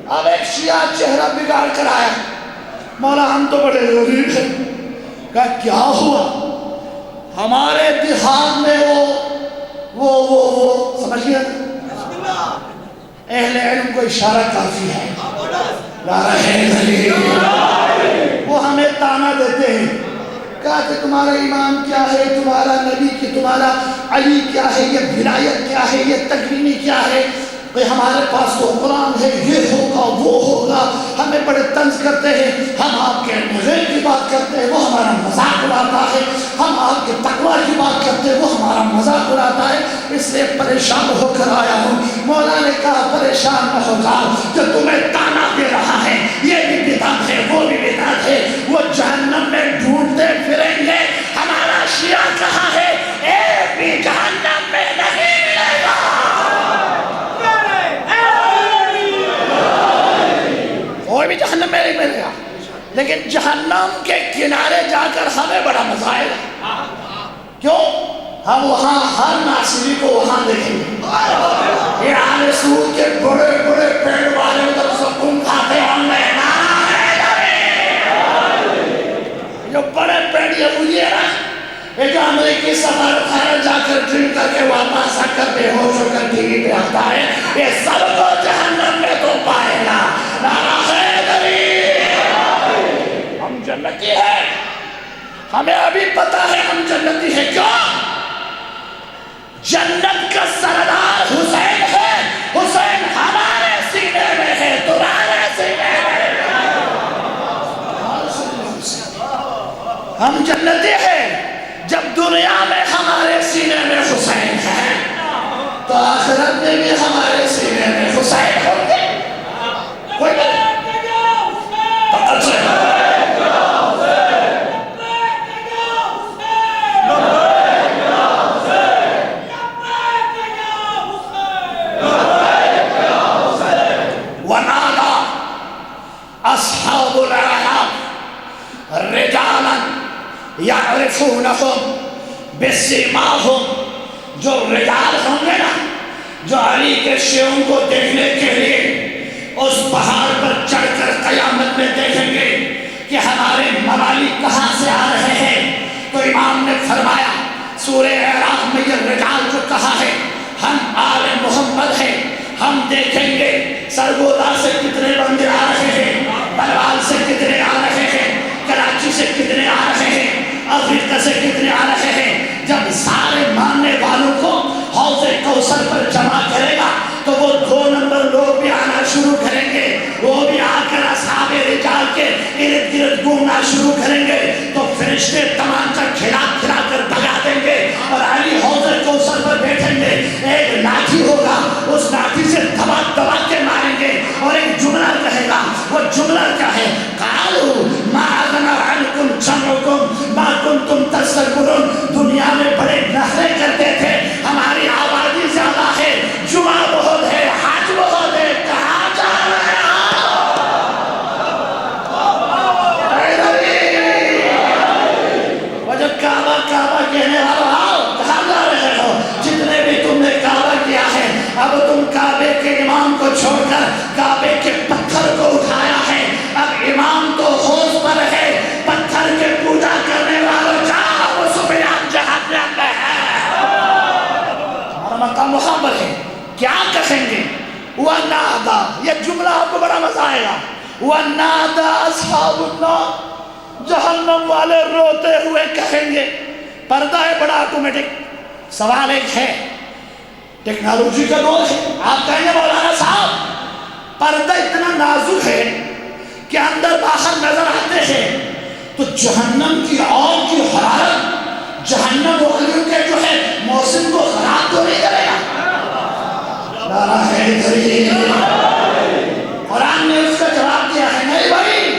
اب ایک شیعہ چہرہ بگاڑ کر آیا، مولا ہم تو بڑے غریب ہیں۔ کہا کیا ہوا؟ ہمارے دیہات میں وہ سمجھ گیا؟ اہل علم کو اشارہ کافی ہے۔ نعرہ حیدری، وہ ہمیں تانا دیتے ہیں۔ کہا کہ تمہارا امام کیا ہے، تمہارا نبی کی، تمہارا علی کیا ہے، یہ ولایت کیا ہے، یہ تکوینی کیا ہے؟ کہ ہمارے پاس تو قرآن ہے، یہ ہوگا وہ ہوگا، ہمیں بڑے طنز کرتے ہیں۔ ہم آپ کے غیب کی بات کرتے ہیں وہ ہمارا مذاق اڑاتا ہے، ہم آپ کے تقویٰ کی بات کرتے ہیں وہ ہمارا مذاق اڑاتا ہے، اس لیے پریشان ہو کر آیا ہوں۔ مولا نے کہا پریشان نہ ہو جاؤ، جو تمہیں تانا دے رہا ہے یہ بھی بدعت ہے وہ بھی بدعت ہے، وہ جہنم میں ڈھونڈتے پھریں گے۔ ہمارا شیعہ کہاں ہے؟ ایک بھی جہنم میں نہیں ملے گا۔ کوئی بھی جہنم میں نہیں ملے گا، لیکن جہنم کے کنارے جا کر ہمیں بڑا مزہ آئے گا۔ کیوں؟ ہم وہاں ہر ناصری کو وہاں دیکھیں گے۔ یہ آل سود کے بڑے بڑے پیڑ والے ادھر سکون کھاتے ہوں گے۔ جو بڑے پیڑ یہودی ہے نا، یہ جو امریکی سفارتخانہ جا کر ڈرنک کر کے واپس آ کر بے ہوش ہو کر ٹی وی پہ آتا ہے، یہ سب کو جہنم میں تو پائے گا۔ نعرہ حیدری، ہم جنتی ہیں، ہمیں ابھی پتا ہے ہم جنتی ہیں۔ کیوں؟ جنت کا سردار حسین ہے، حسین ہمارے سینے میں ہے، تمہارے سینے میں ہے۔ ہم جنتی ہیں جب دنیا میں ہمارے سینے میں حسین ہے تو آخرت میں بھی ہمارے سینے میں حسین ہوں گے۔ کوئی پکڑ سے ونادى أصحاب الأعراف رجالا يعرفونهم بسیماہم، جو رجال ہوں گے نا، جو علی کے شیعوں کو دیکھنے کے لیے اس پہاڑ پر چڑھ کر قیامت میں دیکھیں گے کہ ہمارے ممالک کہاں سے آ رہے ہیں، تو امام نے فرمایا سورہ اعراف میں یہ رجال جو کہا ہے ہم آل محمد ہیں، ہم دیکھیں گے سرگودا سے کتنے بندے آ رہے ہیں، بلوال سے کتنے آ رہے ہیں، کراچی سے کتنے آ رہے ہیں، افریقہ سے کتنے آ رہے ہیں۔ جب سارے ماننے والوں کو حوض کوثر پر جمع کرے گا تو وہ 2 نمبر لوگ بھی آنا شروع کریں گے، وہ بھی آ کر اصحاب رجال کے ارد گرد گھومنا شروع کریں گے، تو فرشتے تمانچہ کھلا کھلا کر بھگا دیں گے اور علی حوض کوثر پر بیٹھیں گے۔ ایک لاٹھی ہوگا وَنَادَى أَصْحَابُ النَّارِ، جہنم والے روتے ہوئے کہیں گے، پردہ ہے بڑا آٹومیٹک، سوال ایک ہے، ٹیکنالوجی کا دور ہے، آپ کہیں گے مولانا صاحب پردہ اتنا نازک ہے کہ اندر باہر نظر آتے ہیں، تو جہنم کی آگ کی حرارت جہنم والوں کے جو ہے موسم کو خراب تو نہیں کرے گا؟ نعرہ حیدری۔ قرآن نے اس کا جواب دیا ہے، نہیں بھائی،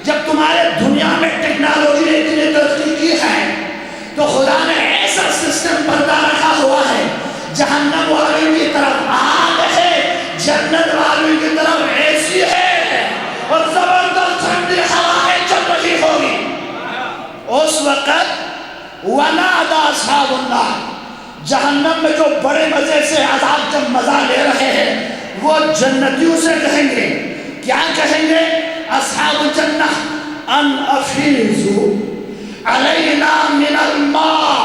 جب تمہارے دنیا میں ٹیکنالوجی نے اتنی ترقی کی ہے تو خدا نے ایسا سسٹم پردہ رکھا ہوا ہے، جہنم والوں کی طرف آگ ہے، جنت والوں کی طرف اے سی ہے، اور زبردست ٹھنڈی ہوائیں چل رہی ہوگی۔ اس وقت وَنَادَى أَصْحَابُ النَّارِ، جہنم میں جو بڑے مزے سے عذاب جب مزہ لے رہے ہیں وہ جنتیوں سے کہیں گے، کیا کہیں گے؟ اصحاب الجنہ ان افیضوا علینا من الماء،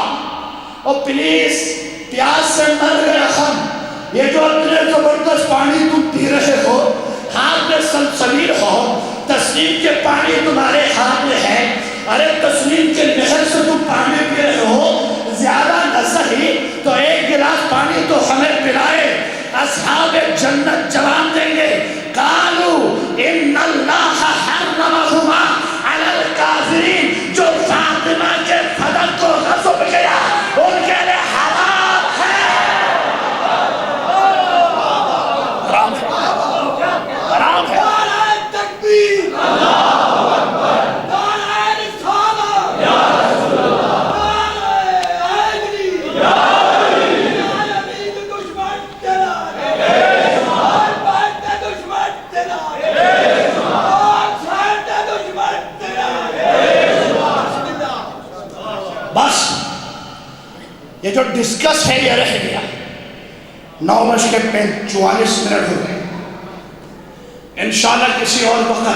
اور پلیز پیاس سے مر گیا ہم، یہ جو اتنے زبردست پانی تم پی رہے ہو، ہاتھ میں سلسبیل ہو، تسنیم کے پانی تمہارے ہاتھ میں ہے، ارے تسنیم کے نہر سے تم پانی پی رہے ہو، زیادہ نہ سہی تو ایک گلاس پانی تو ہمیں پلائے۔ اصحاب جنت جواب دیں گے، قالوا ان اللہ حرمہما علی الکافرین، جو فاطمہ کے صدق کو غصب کیا ان کے لئے حرام ہے، حرام ہے، حرام ہے۔ نعرہ تکبیر، بس یہ جو ڈسکس ہے یہ رہ گیا۔ 9:44 ہو گئے، انشاءاللہ کسی اور وقت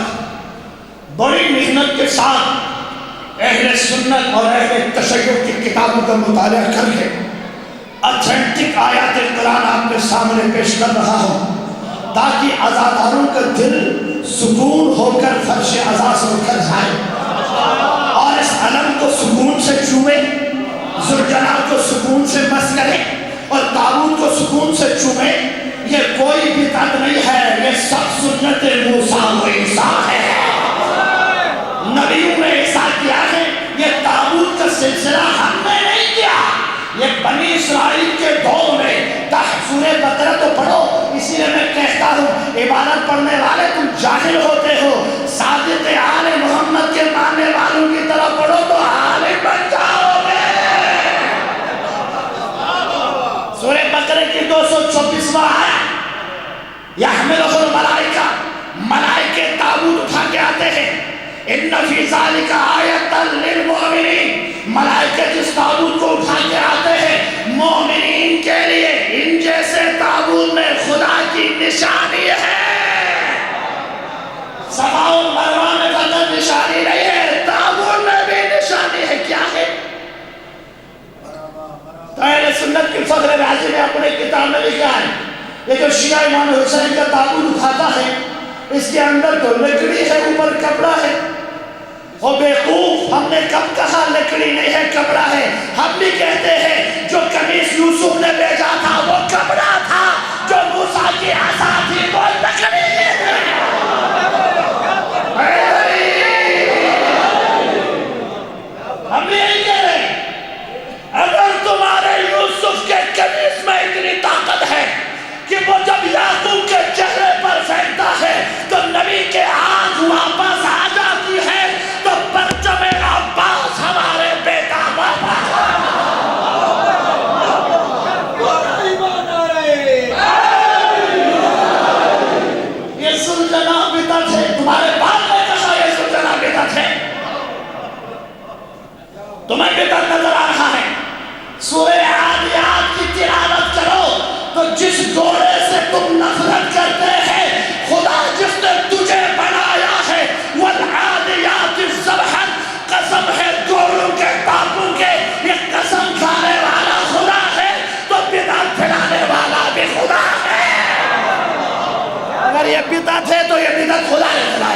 بڑی محنت کے ساتھ اہل سنت اور اہل تشیع کی کتابوں کا مطالعہ کر کے اتھینٹک آیات قرآن آپ کے سامنے پیش کر رہا ہوں، تاکہ عزاداروں کا دل سکون ہو کر فرش عزا سے اٹھ کر جائے اور اس علم کو سکون سے چومے، ذوالجلال کو سکون سے مس کرے اور تابوت کو سکون سے چومے۔ یہ کوئی بدعت نہیں ہے، یہ سب سنت موسیٰ و عیسیٰ ہے، نبیوں نے عیسیٰ کیا ہے، یہ تابوت کا سلسلہ ہم نے نہیں کیا، یہ بنی اسرائیل کے دور میں۔ سورہ بقرہ تو پڑھو، اسی لیے میں کہتا ہوں عبادت پڑھنے والے تم جاہل ہوتے ہو، صادق آل محمد کے ماننے والوں کی طرف پڑھو تو عالم بن جاؤ گے۔ سورہ بقرہ کی 224واں آیت، یحملہ الملائکہ، ملائکے تابوت اٹھا کے آتے ہیں، ان فی ذالک آیۃ للمؤمنین، ملائکے جس تابوت کو اٹھا کے آتے ہیں مومنین کے لیے، ان جیسے تابوت میں خدا کی نشانی ہے۔ صفا و مروہ میں فقط نشانی نہیں ہے، تابوت میں بھی نشانی ہے۔ کیا ہے؟ تو اہل سنت کی فخر رازی نے اپنے کتاب میں لکھا ہے، یہ جو شیعہ امام حسین کا تابوت اٹھاتا ہے اس کے اندر تو لکڑی ہے، اوپر کپڑا ہے۔ اور بیوقوف، ہم نے کب کہا لکڑی نہیں ہے کپڑا ہے؟ ہم بھی کہتے ہیں جو قمیص یوسف نے بھیجا تھا وہ کپڑا تھا، جو موسیٰ کی عصا تھی وہ لکڑی ہے۔ ہم بھی یہی کہہ رہے ہیں، اگر تمہارے یوسف کے قمیص میں اتنی طاقت ہے کہ وہ جب یعقوب کے چہرے پر پھینکتا ہے تو نبی کے آنکھ واپس آ جاتی ہے، تو پرچم عباس ہمارے بیٹا واپس یہ سلجنا بدعت ہے۔ تمہارے باپ نے کہا یہ سلجنا بدعت ہے، تمہیں بدعت نظر آ رہا ہے؟ سورہ عادیات کی تلاوت کرو تو جس گھوڑے سے تم نفرت کرتے ہیں، خدا جس نے تجھے بنایا ہے، والعادیات ضبحا، قسم ہے گھوڑوں کے باپوں کے، یہ قسم کھانے والا خدا ہے تو بدعت پھیلانے والا بھی خدا ہے۔ اگر یہ بدعت ہے تو یہ بدعت خدا نے پھیلایا۔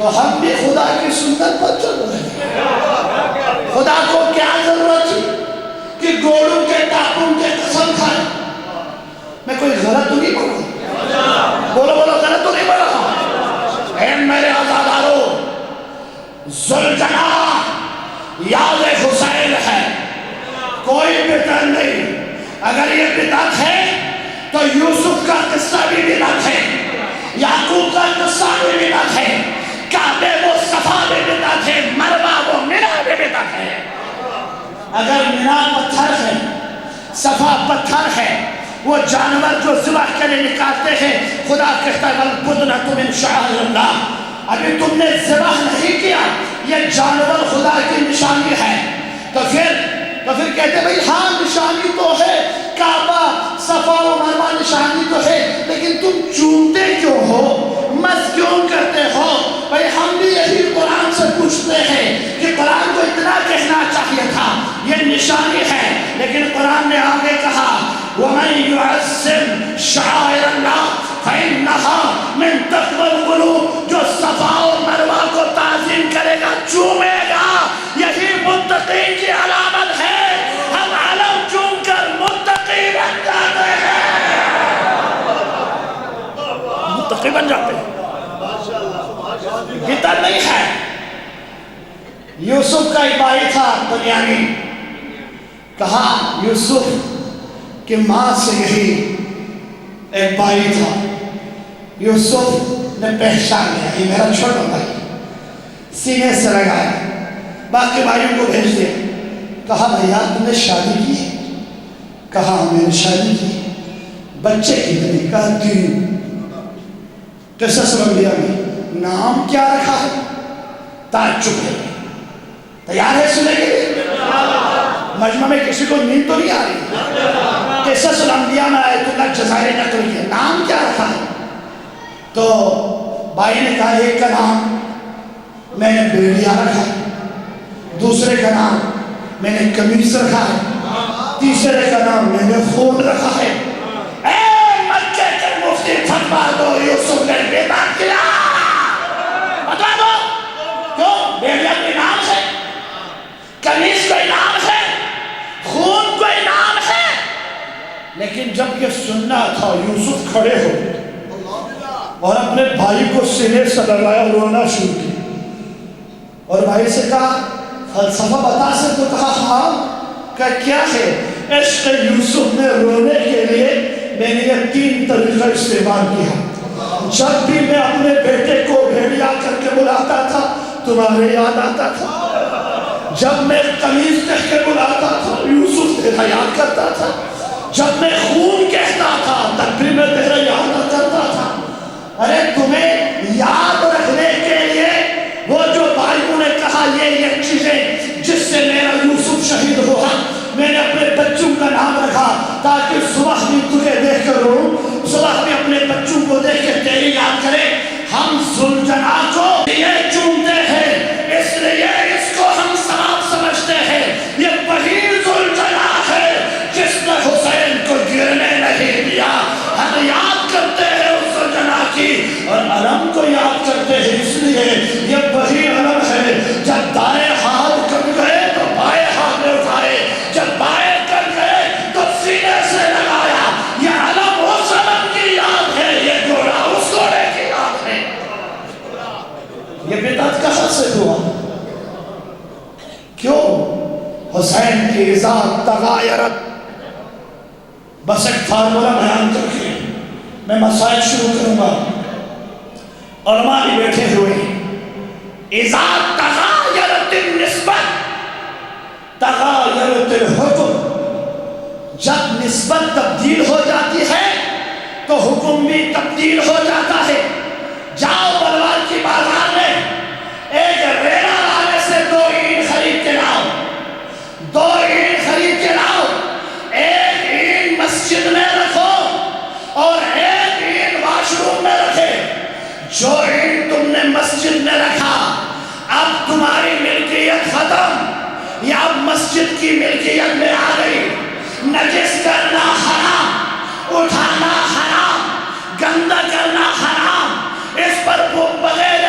تو ہم بھی خدا کی سنت پر چل رہے ہیں۔ خدا کو کیا ضرورت تھی کہ گوڑوں کے ٹاپوں کے قسم کھائے؟ میں کوئی غلط تو نہیں بولا؟ بولو بولو، غلط تو نہیں بولا؟ اے میرے عزادارو، ذوالجلال یاد حسین ہے، کوئی بدعت نہیں۔ اگر یہ بدعت ہے تو یوسف کا قصہ بھی بدعت ہے، یعقوب کا قصہ بھی بدعت ہے، کعبے وہ صفا بھی بدعت ہے، مروہ وہ منہ بھی بدعت ہے۔ اگر منہ پتھر ہے، صفا پتھر ہے، وہ جانور جو ذبح کے لیے نکالتے ہیں، خدا کہتا ہے وَالْبُدْنَةُ مِنْ شَعَائِرِ اللَّهِ، ابھی تم نے ذبح نہیں کیا، یہ جانور خدا کی نشانی ہے۔ تو پھر کہتے ہیں بھئی ہاں نشانی تو ہے، کعبہ صفا و مروہ نشانی تو ہے، لیکن تم چومتے کیوں ہو، مس کیوں کرتے ہو؟ بھئی ہم بھی یہی قرآن سے پوچھتے ہیں کہ قرآن کو اتنا کہنا چاہیے تھا یہ نشانی ہے، لیکن قرآن نے آگے کہا وَمَن يُعَظِّمْ شَعَائِرَ اللَّهِ فَإِنَّهَا مِن تَقْوَى الْقُلُوبِ، جو صفا اور مروہ کو تعظیم کرے گا، چومے گا، یہی متقین کی علامت ہے۔ ہم علم چوم کر متقی بن جاتے ہیں، متقی بن جاتے ہیں، بدعت نہیں ہے۔ یوسف کا ایک بھائی تھا بنیامین، کہا یوسف کہ ماں سے یہی ایک بھائی تھا، یوسف نے پہچان لیا یہ میرا چھوٹا بھائی، سینے سے لگایا، باقی بھائیوں کو بھیج دیا، کہا بھیا تم نے شادی کی؟ کہا میں نے شادی کی۔ بچے کتنے؟ کہا 3۔ قصص الانبیاء میں نام کیا رکھا ہے؟ تعجب ہے۔ تیار ہے سنے کے لیے؟ مجمع میں کسی کو نیند تو نہیں آ رہی؟ قصص الانبیاء میں آیت اللہ جزائر نقل کیا، نام کیا رکھا ہے؟ تو بھائی نے کہا ایک کا نام میں نے بیڑیا رکھا ہے، دوسرے کا نام میں نے قمیص رکھا ہے، تیسرے کا نام میں نے خون رکھا ہے۔ اے مکے کے مفتی فتویٰ دو، یوسف نے بدعت کیا، فتویٰ دو۔ کیوں؟ بیڑیا کوئی نام ہے، قمیص کوئی نام ہے، خون کوئی نام ہے۔ لیکن جب یہ سننا تھا، یوسف کھڑے ہو اور اپنے بھائی کو سینے سے لگایا، رونا شروع کیا، اور بھائی سے کہا فلسفہ بتا سے؟ تو کہا ہاں۔ کہا کیا ہے؟ عشق یوسف میں رونے کے لیے میں نے یہ 3 طریقہ استعمال کیا۔ جب بھی میں اپنے بیٹے کو بھیڑیا کر کے بلاتا تھا تمہارے یاد آتا تھا، جب میں قمیص کہہ کے بلاتا تھا یوسف تیرا یاد کرتا تھا، جب میں خون کہتا تھا تب بھی میں تیرا یاد کرتا تھا۔ ارے تمہیں یاد رکھنے کے لیے وہ جو بھائیوں نے کہا یہ چیزیں جس سے میرا یوسف شہید ہوا، میں نے اپنے بچوں کا نام رکھا تاکہ صبح بھی تجھے دیکھ کر رو، صبح بھی اپنے بچوں کو دیکھ کے تیری یاد کرے۔ ہم ذوالجلال کو یہ چومتے ہیں، اس لیے اس کو ہم ثواب سمجھتے ہیں۔ یہ وہی ذوالجلال ہے جس نے حسین کو گرنے نہیں دیا۔ ہم یاد کرتے ہیں اس ذوالجلال کی اور علم کو یاد کرتے ہیں، اس لیے یہ وہی علم ہے۔ جب دائیں ہاتھ کٹ گئے تو بائیں ہاتھ میں اٹھائے، جب بائیں کٹ گئے تو سینے سے لگایا۔ یہ علم اس علم کی یاد ہے، یہ گھوڑا اس گھوڑے کی یاد ہے۔ یہ بدعت کہاں سے ہوا؟ کیوں؟ حسین کی ذات تغایرت۔ بس ایک فارمولہ بیان کر کے میں مسائل شروع کروں گا، علماء بھی بیٹھے ہوئے ہیں۔ اذا تغایرت النسبت تغایرت الحکم، جب نسبت تبدیل ہو جاتی ہے تو حکم بھی تبدیل ہو جاتا ہے۔ جاؤ بلوار کی بازار میں ایک ریڑھا والے سے 2 اینٹ خرید کے لاؤ، 2 اینٹ خرید کے لاؤ، ایک اینٹ مسجد میں رکھو اور ایک اینٹ واش روم میں رکھے۔ جو اینٹ تم نے مسجد میں رکھا اب تمہاری ملکیت ختم، یا اب مسجد کی ملکیت میں آ گئی۔ نجس کرنا حرام، اٹھانا حرام، گندہ کرنا حرام، اس پر بغیر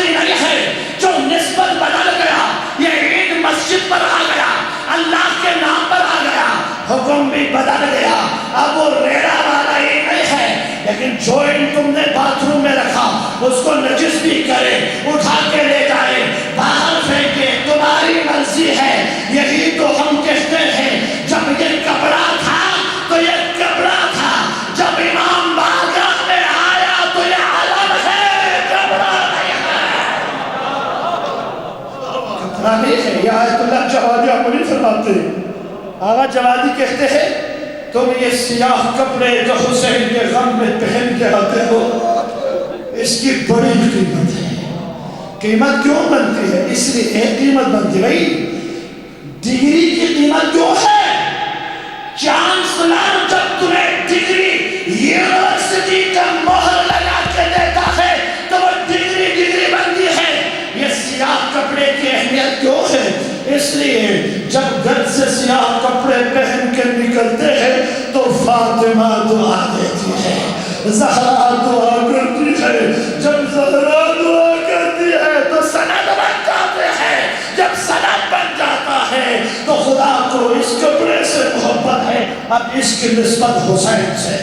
باقی نہیں ہے، جو نسبت بدل گیا، یہ عید مسجد پر آ گیا، اللہ کے نام پر آ گیا، حکم بھی بدل گیا، اب وہ ریڑا والا ہی نہیں ہے، لیکن جو تم نے باتھ روم میں رکھا اس کو نجس بھی کرے، اٹھا کے لے جائے، باہر پھینکے، تمہاری مرضی ہے۔ یہی تو ہم کہتے ہیں، جب یہ کپڑا تھا تو یہ کپڑا تھا، جب امام بارگاہ میں آیا تو یہ علم ہے، کپڑا نہیں ہے، کپڑا نہیں ہے۔ یہ آیت اللہ جوادی عمری فرماتے ہیں، آغا جوادی کہتے ہیں تم یہ سیاہ کپڑے جو حسین کے غم میں پہن کے آتے ہو، اس کی بڑی قیمت ہے۔ قیمت کیوں بنتی ہے؟ اس لیے قیمت بنتی ہے بھائی، ڈگری کی قیمت کیوں ہے؟ چانسلر جب تمہیں ڈگری یونیورسٹی کا مہر لگا کے دیتا ہے تو وہ ڈگری بنتی ہے۔ یہ سیاہ کپڑے کی اہمیت کیوں ہے؟ اس لیے جب گھر سے سیاہ کپڑے پہن کے نکلتے ہیں تو فاطمہ دعا دیتی ہے، زہرا دعا کرتی ہے، جب زہرا دعا کرتی ہے تو سند بن جاتے ہیں، جب سند بن جاتا ہے تو خدا کو اس کپڑے سے محبت ہے، اب اس کی نسبت حسین سے۔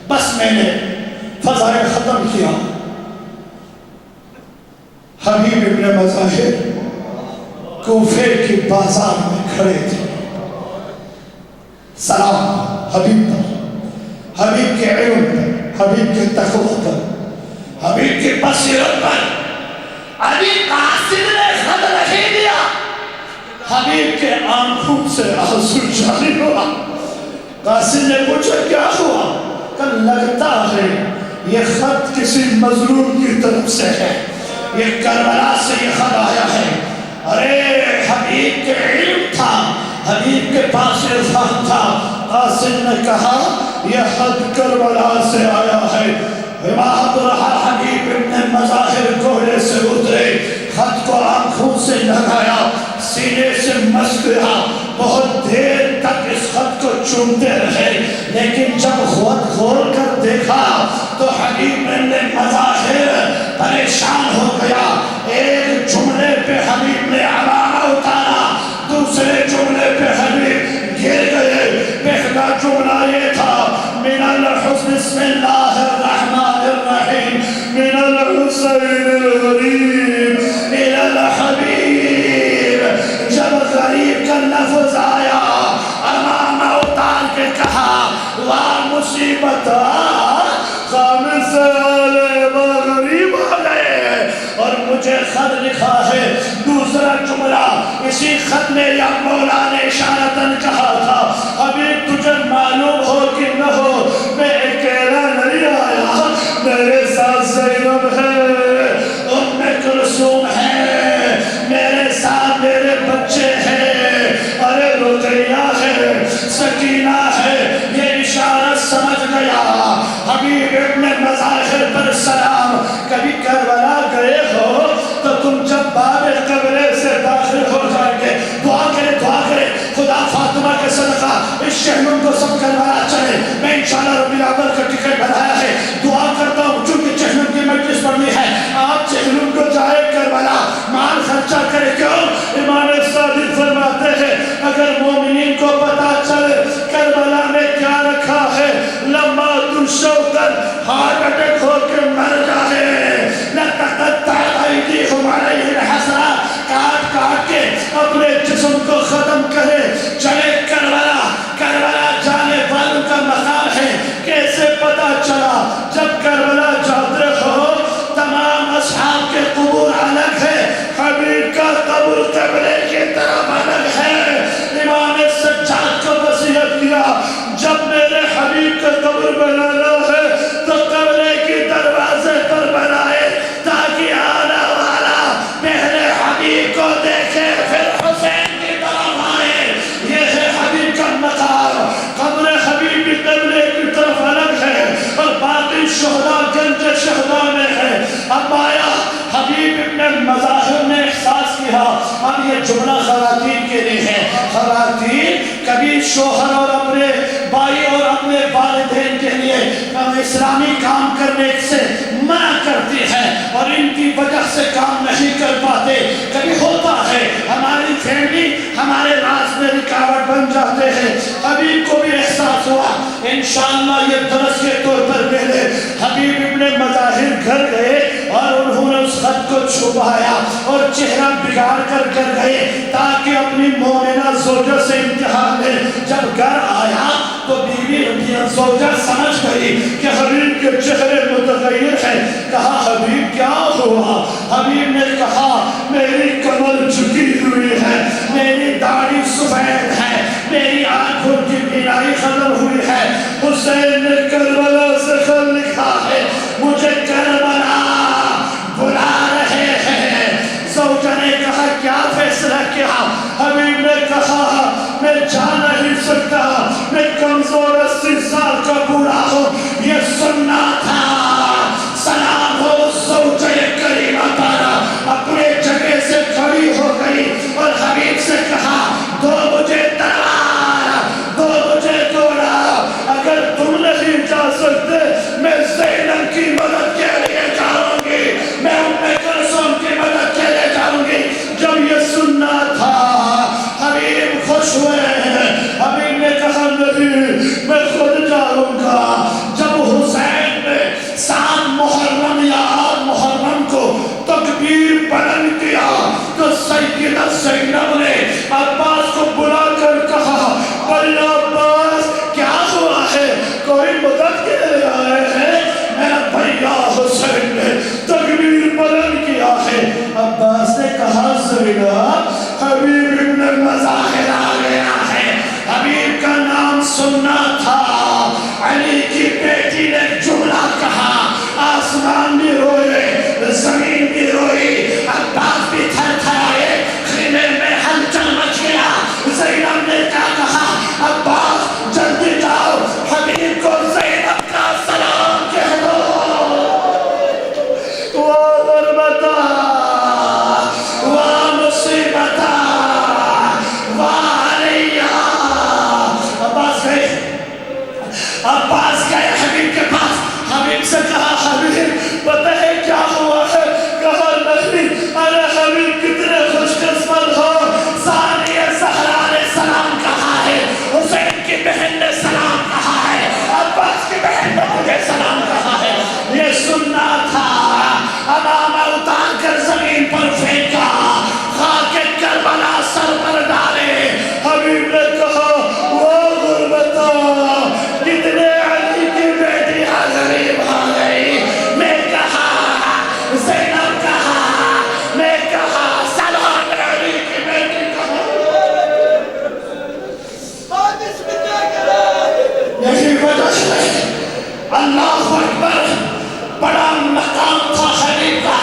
بس میں نے فضائل ختم کیا۔ حبیب ابن مظاہر کوفے کی بازار میں کھڑے تھے، سلام حبیب پر، حبیب کے علم پر، حبیب کے تقوی پر، حبیب کی بصیرت پر۔ ابھی قاسم نے خط نہیں دیا، حبیب کے آنکھوں سے آنسو جاری ہوا۔ قاسم نے پوچھا کیا ہوا؟ کہ لگتا ہے یہ خط کسی مظلوم کی طرف سے ہے، یہ کربلا سے یہ خط آیا ہے۔ ارے حبیب کے علم تھا، حبیب کے پاس عرفان تھا۔ قاسم نے کہا یہ خط کربلا سے آیا ہے۔ امام رہا حبیب ابن مظاہر گھوڑے سے اترے، خط کو آنکھوں سے لگایا، سینے سے مس گیا، بہت دیر تک اس خط کو چومتے رہے، لیکن جب خط کھول کر دیکھا تو حبیب ابن مظاہر پریشان ہو گیا۔ ایک جملے پہ حبیب نے علامہ اتارا، دوسرے جملے پہ حبیب گر گئے۔ پہلا جملہ یہ تھا، من الحسن بسم اللہ الرحمن الرحیم، من الحسین الغریب الى الحبیب۔ جب غریب کا لفظ آیا، علامہ اتار کے کہا واہ مصیبت خامس آلے غریب آ گئے، اور مجھے خط لکھا ہے۔ دوسرا جملہ اسی خط میں یا مولا نے اشارتاً کہا تھا، ابھی تجھے معلوم ہو کہ نہ ہو میں اکیلا نہیں آیا، میرے ساتھ زینب ہے، ام کلثوم ہے، میرے ساتھ میرے بچے ہیں، ارے رقیہ ہے، سکینہ ہے۔ یہ اشارت سمجھ گیا۔ حبیب ابن مظاہر پر سلام، کبھی کربلا گئے ہو تو تم جب باب قبرے سے داخل ہو جائیں گے دعا کرے خدا فاطمہ کے صدقہ اس شہنم کو سب کربلا چلے۔ میں انشاءاللہ رب العالمین کا ٹکٹ بنایا ہے، دعا کرتا ہوں چونکہ جہنم کی مجلس پڑھنی ہے، آپ جہنم کو جائے کربلا، مال خرچہ کرے۔ کیوں؟ امام صادق فرماتے ہیں اگر مومنین کو پتا چلے کربلا میں کیا رکھا ہے، لما شوکر ہارٹ اٹیک ہو کے مر جائے، لَتَقَطَّعَ أَيْدِيهُمْ عَلَيْهِ الْحَسْرَاتِ، کاٹ کاٹ کے اپنے جسم کو ختم کرے۔ چلے کربلا جانے والوں کا مقام ہے۔ کیسے پتا چلا؟ جب کربلا جاتے ہو تمام اصحاب کے قبور الگ ہے، حبیب کا قبر قبلے کی طرف الگ ہے۔ امام سجاد کو وصیت کیا جب میرے حبیب کا قبر بنانا ہے تو قبلے کی دروازے پر بنائے تاکہ آنا والا پہلے حبیب کو دیکھے پھر حسین کی طرف آئے۔ یہ ہے حبیب کا مقام۔ قبر حبیب کی قبلے کی طرف الگ ہے اور باقی شہداء گنج شہداء میں ہے۔ اب آیا حبیب ابن مظاہر نے احساس کیا، اب یہ جملہ خواتین کے لیے ہے۔ خواتین کبھی شوہر اور اپنے بھائی اور اپنے والدین کے لیے اسلامی کام کرنے سے منع کرتی ہے، اور ان کی وجہ سے کام نہیں کر پاتے. کبھی ہوتا ہے ہماری فیملی ہمارے راز میں رکاوٹ بن جاتے ہیں. حبیب کو بھی احساس ہوا. انشاءاللہ یہ درس کے طور پر پہلے حبیب ابن مظاہر گھر گئے اور انہوں نے اس خط کو چھپایا اور چہرہ بگاڑ کر گئے تاکہ اپنی مومنہ زوجہ سے امتحان لیں. جب گھر آیا تو بیوی زوجہ سمجھ گئی کہ حبیب کے چہرے متغیر ہے. کہا حبیب کیا ہوا؟ حبیب نے کہا میری کمر جھکی ہوئی ہے, میری داڑھی سفید ہے, میری آنکھوں کی بینائی ختم ہوئی ہے. حسین نے کربلا سے خط لکھا ہے, مجھے کربلا بلا رہے ہیں. زوجہ نے کہا کیا فیصلہ کیا؟ حبیب نے کہا میں جا نہیں سکتا, میں کمزور 80 سال کا بوڑھا ہوں, یہ سننا تھا. سلام ہو زوجہ کریمہ پارا اپنے جگہ سے کھڑی ہو گئی اور حبیب سے کہا دو مجھے تلوار, دو مجھے گھوڑا. اگر تم نہیں جا سکتے میں زینب کی مدد کے لیے جاؤں گی, میں ام کلثوم کی مدد کے لیے جاؤں گی. جب یہ سننا تھا حبیب خوش ہوئے. حبیب نے کہا نہیں میں خود جاؤں گا. جب حسین نے 7 محرم یا 8 محرم کو تکبیر بلند کیا تو سیدہ زینب نے عباس کو بلا کر کہا بھائی عباس کیا ہوا ہے, کوئی مدد کے لیے آئے ہیں؟ میرا بھیا حسین نے تکبیر بلند کیا ہے. عباس نے کہا زینب حبیب ابن مظاہر آ گیا ہے. حبیب کا نام سننا تھا. علی کی بیٹی نے جملہ کہا, آسمان بھی روئے, زمین بھی روئی, عباس بھی تھر تھرائے, خیمے میں ہلچل مچ گیا. زینب نے کیا کہا, عباس جلدی جاؤ, حبیب کو زینب کا سلام کہہ دو. غربتا مصیبتا عباس گئے حبیب کے پاس. حبیب سے کہا حبیب پتہ ہے کیا ہوا ہے؟ کہا نہیں. ارے حبیب کتنے خوش قسمت ہو, ثانیہ زہرا نے سلام کہا ہے, حسین کی بہن نے سلام کہا ہے, عباس کی بہن نے تجھے سلام کہا ہے. یہ سننا تھا. امامہ اتار کر زمین پر پھینکا, خاک کربلا سر پر ڈالے. حبیب نے کہا وہ غربتا کتنے علی کی بیٹی غریب آ گئی. میں کہا زینب کہا, میں کہا سلام علی کی بیٹی کہا. یہی وجہ ہے اللہ اکبر بڑا مقام تھا حبیب کا.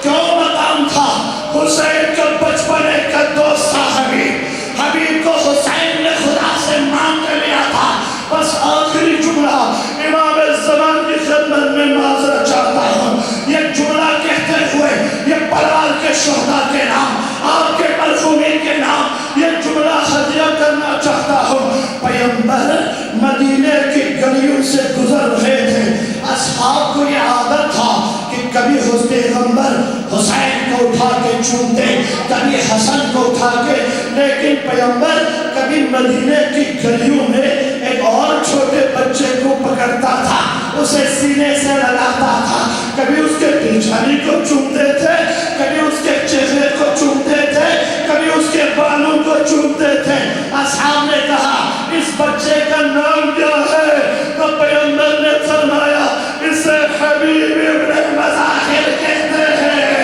کیوں مقام تھا؟ حسین کا بچپن کا دوست تھا حبیب. حبیب کو حسین نے خدا سے مانگ کر لیا تھا. بس آخری جملہ امام زمان کی خدمت میں معذرت چاہتا ہوں. یہ جملہ کہتے ہوئے یہ پروار کے شہداء کے نام, آپ کے مرحومین کے نام یہ جملہ ہدیہ کرنا چاہتا ہوں. پیغمبر مدینے کی گلیوں سے گزر رہے تھے. اصحاب کو یہ عادت تھا کہ کبھی پیغمبر حسین کو اٹھا کے چومتے, کبھی حسن کو اٹھا کے, لیکن پیغمبر کبھی مدینے کی گلیوں میں ایک اور چھوٹے بچے کو پکڑتا تھا, اسے سینے سے لگاتا تھا. کبھی اس کے پیشانی کو چومتے تھے, کبھی اس کے چہرے کو چومتے تھے, کبھی اس کے بالوں کو چومتے تھے. اصحاب نے کہا اس بچے کا نام کیا ہے؟ تو پیغمبر نے فرمایا اسے حبیب ابن مظاہر کہتے ہیں.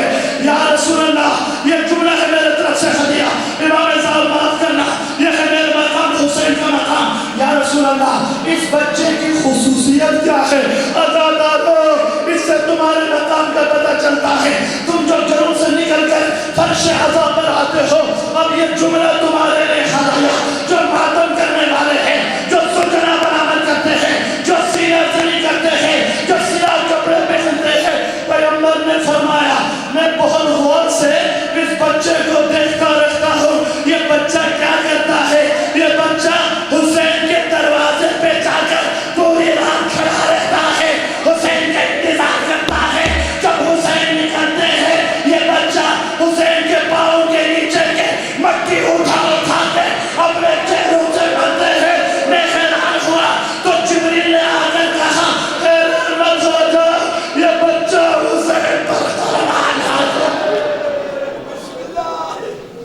یا رسول اللہ یہ جملہ ہے میرے طرف سے ہدیہ. امام صاحب معاف کرنا, یہ ہے میرے مقام, حسین کا مقام. یا رسول اللہ اس بچے کی خصوصیت کیا ہے؟ عزادارو اس سے تمہارے مقام کا پتہ چلتا ہے. تم جو گھروں سے نکل کر فرش عزا پر آتے ہو, اب یہ جملہ تمہارے لیے ہدیہ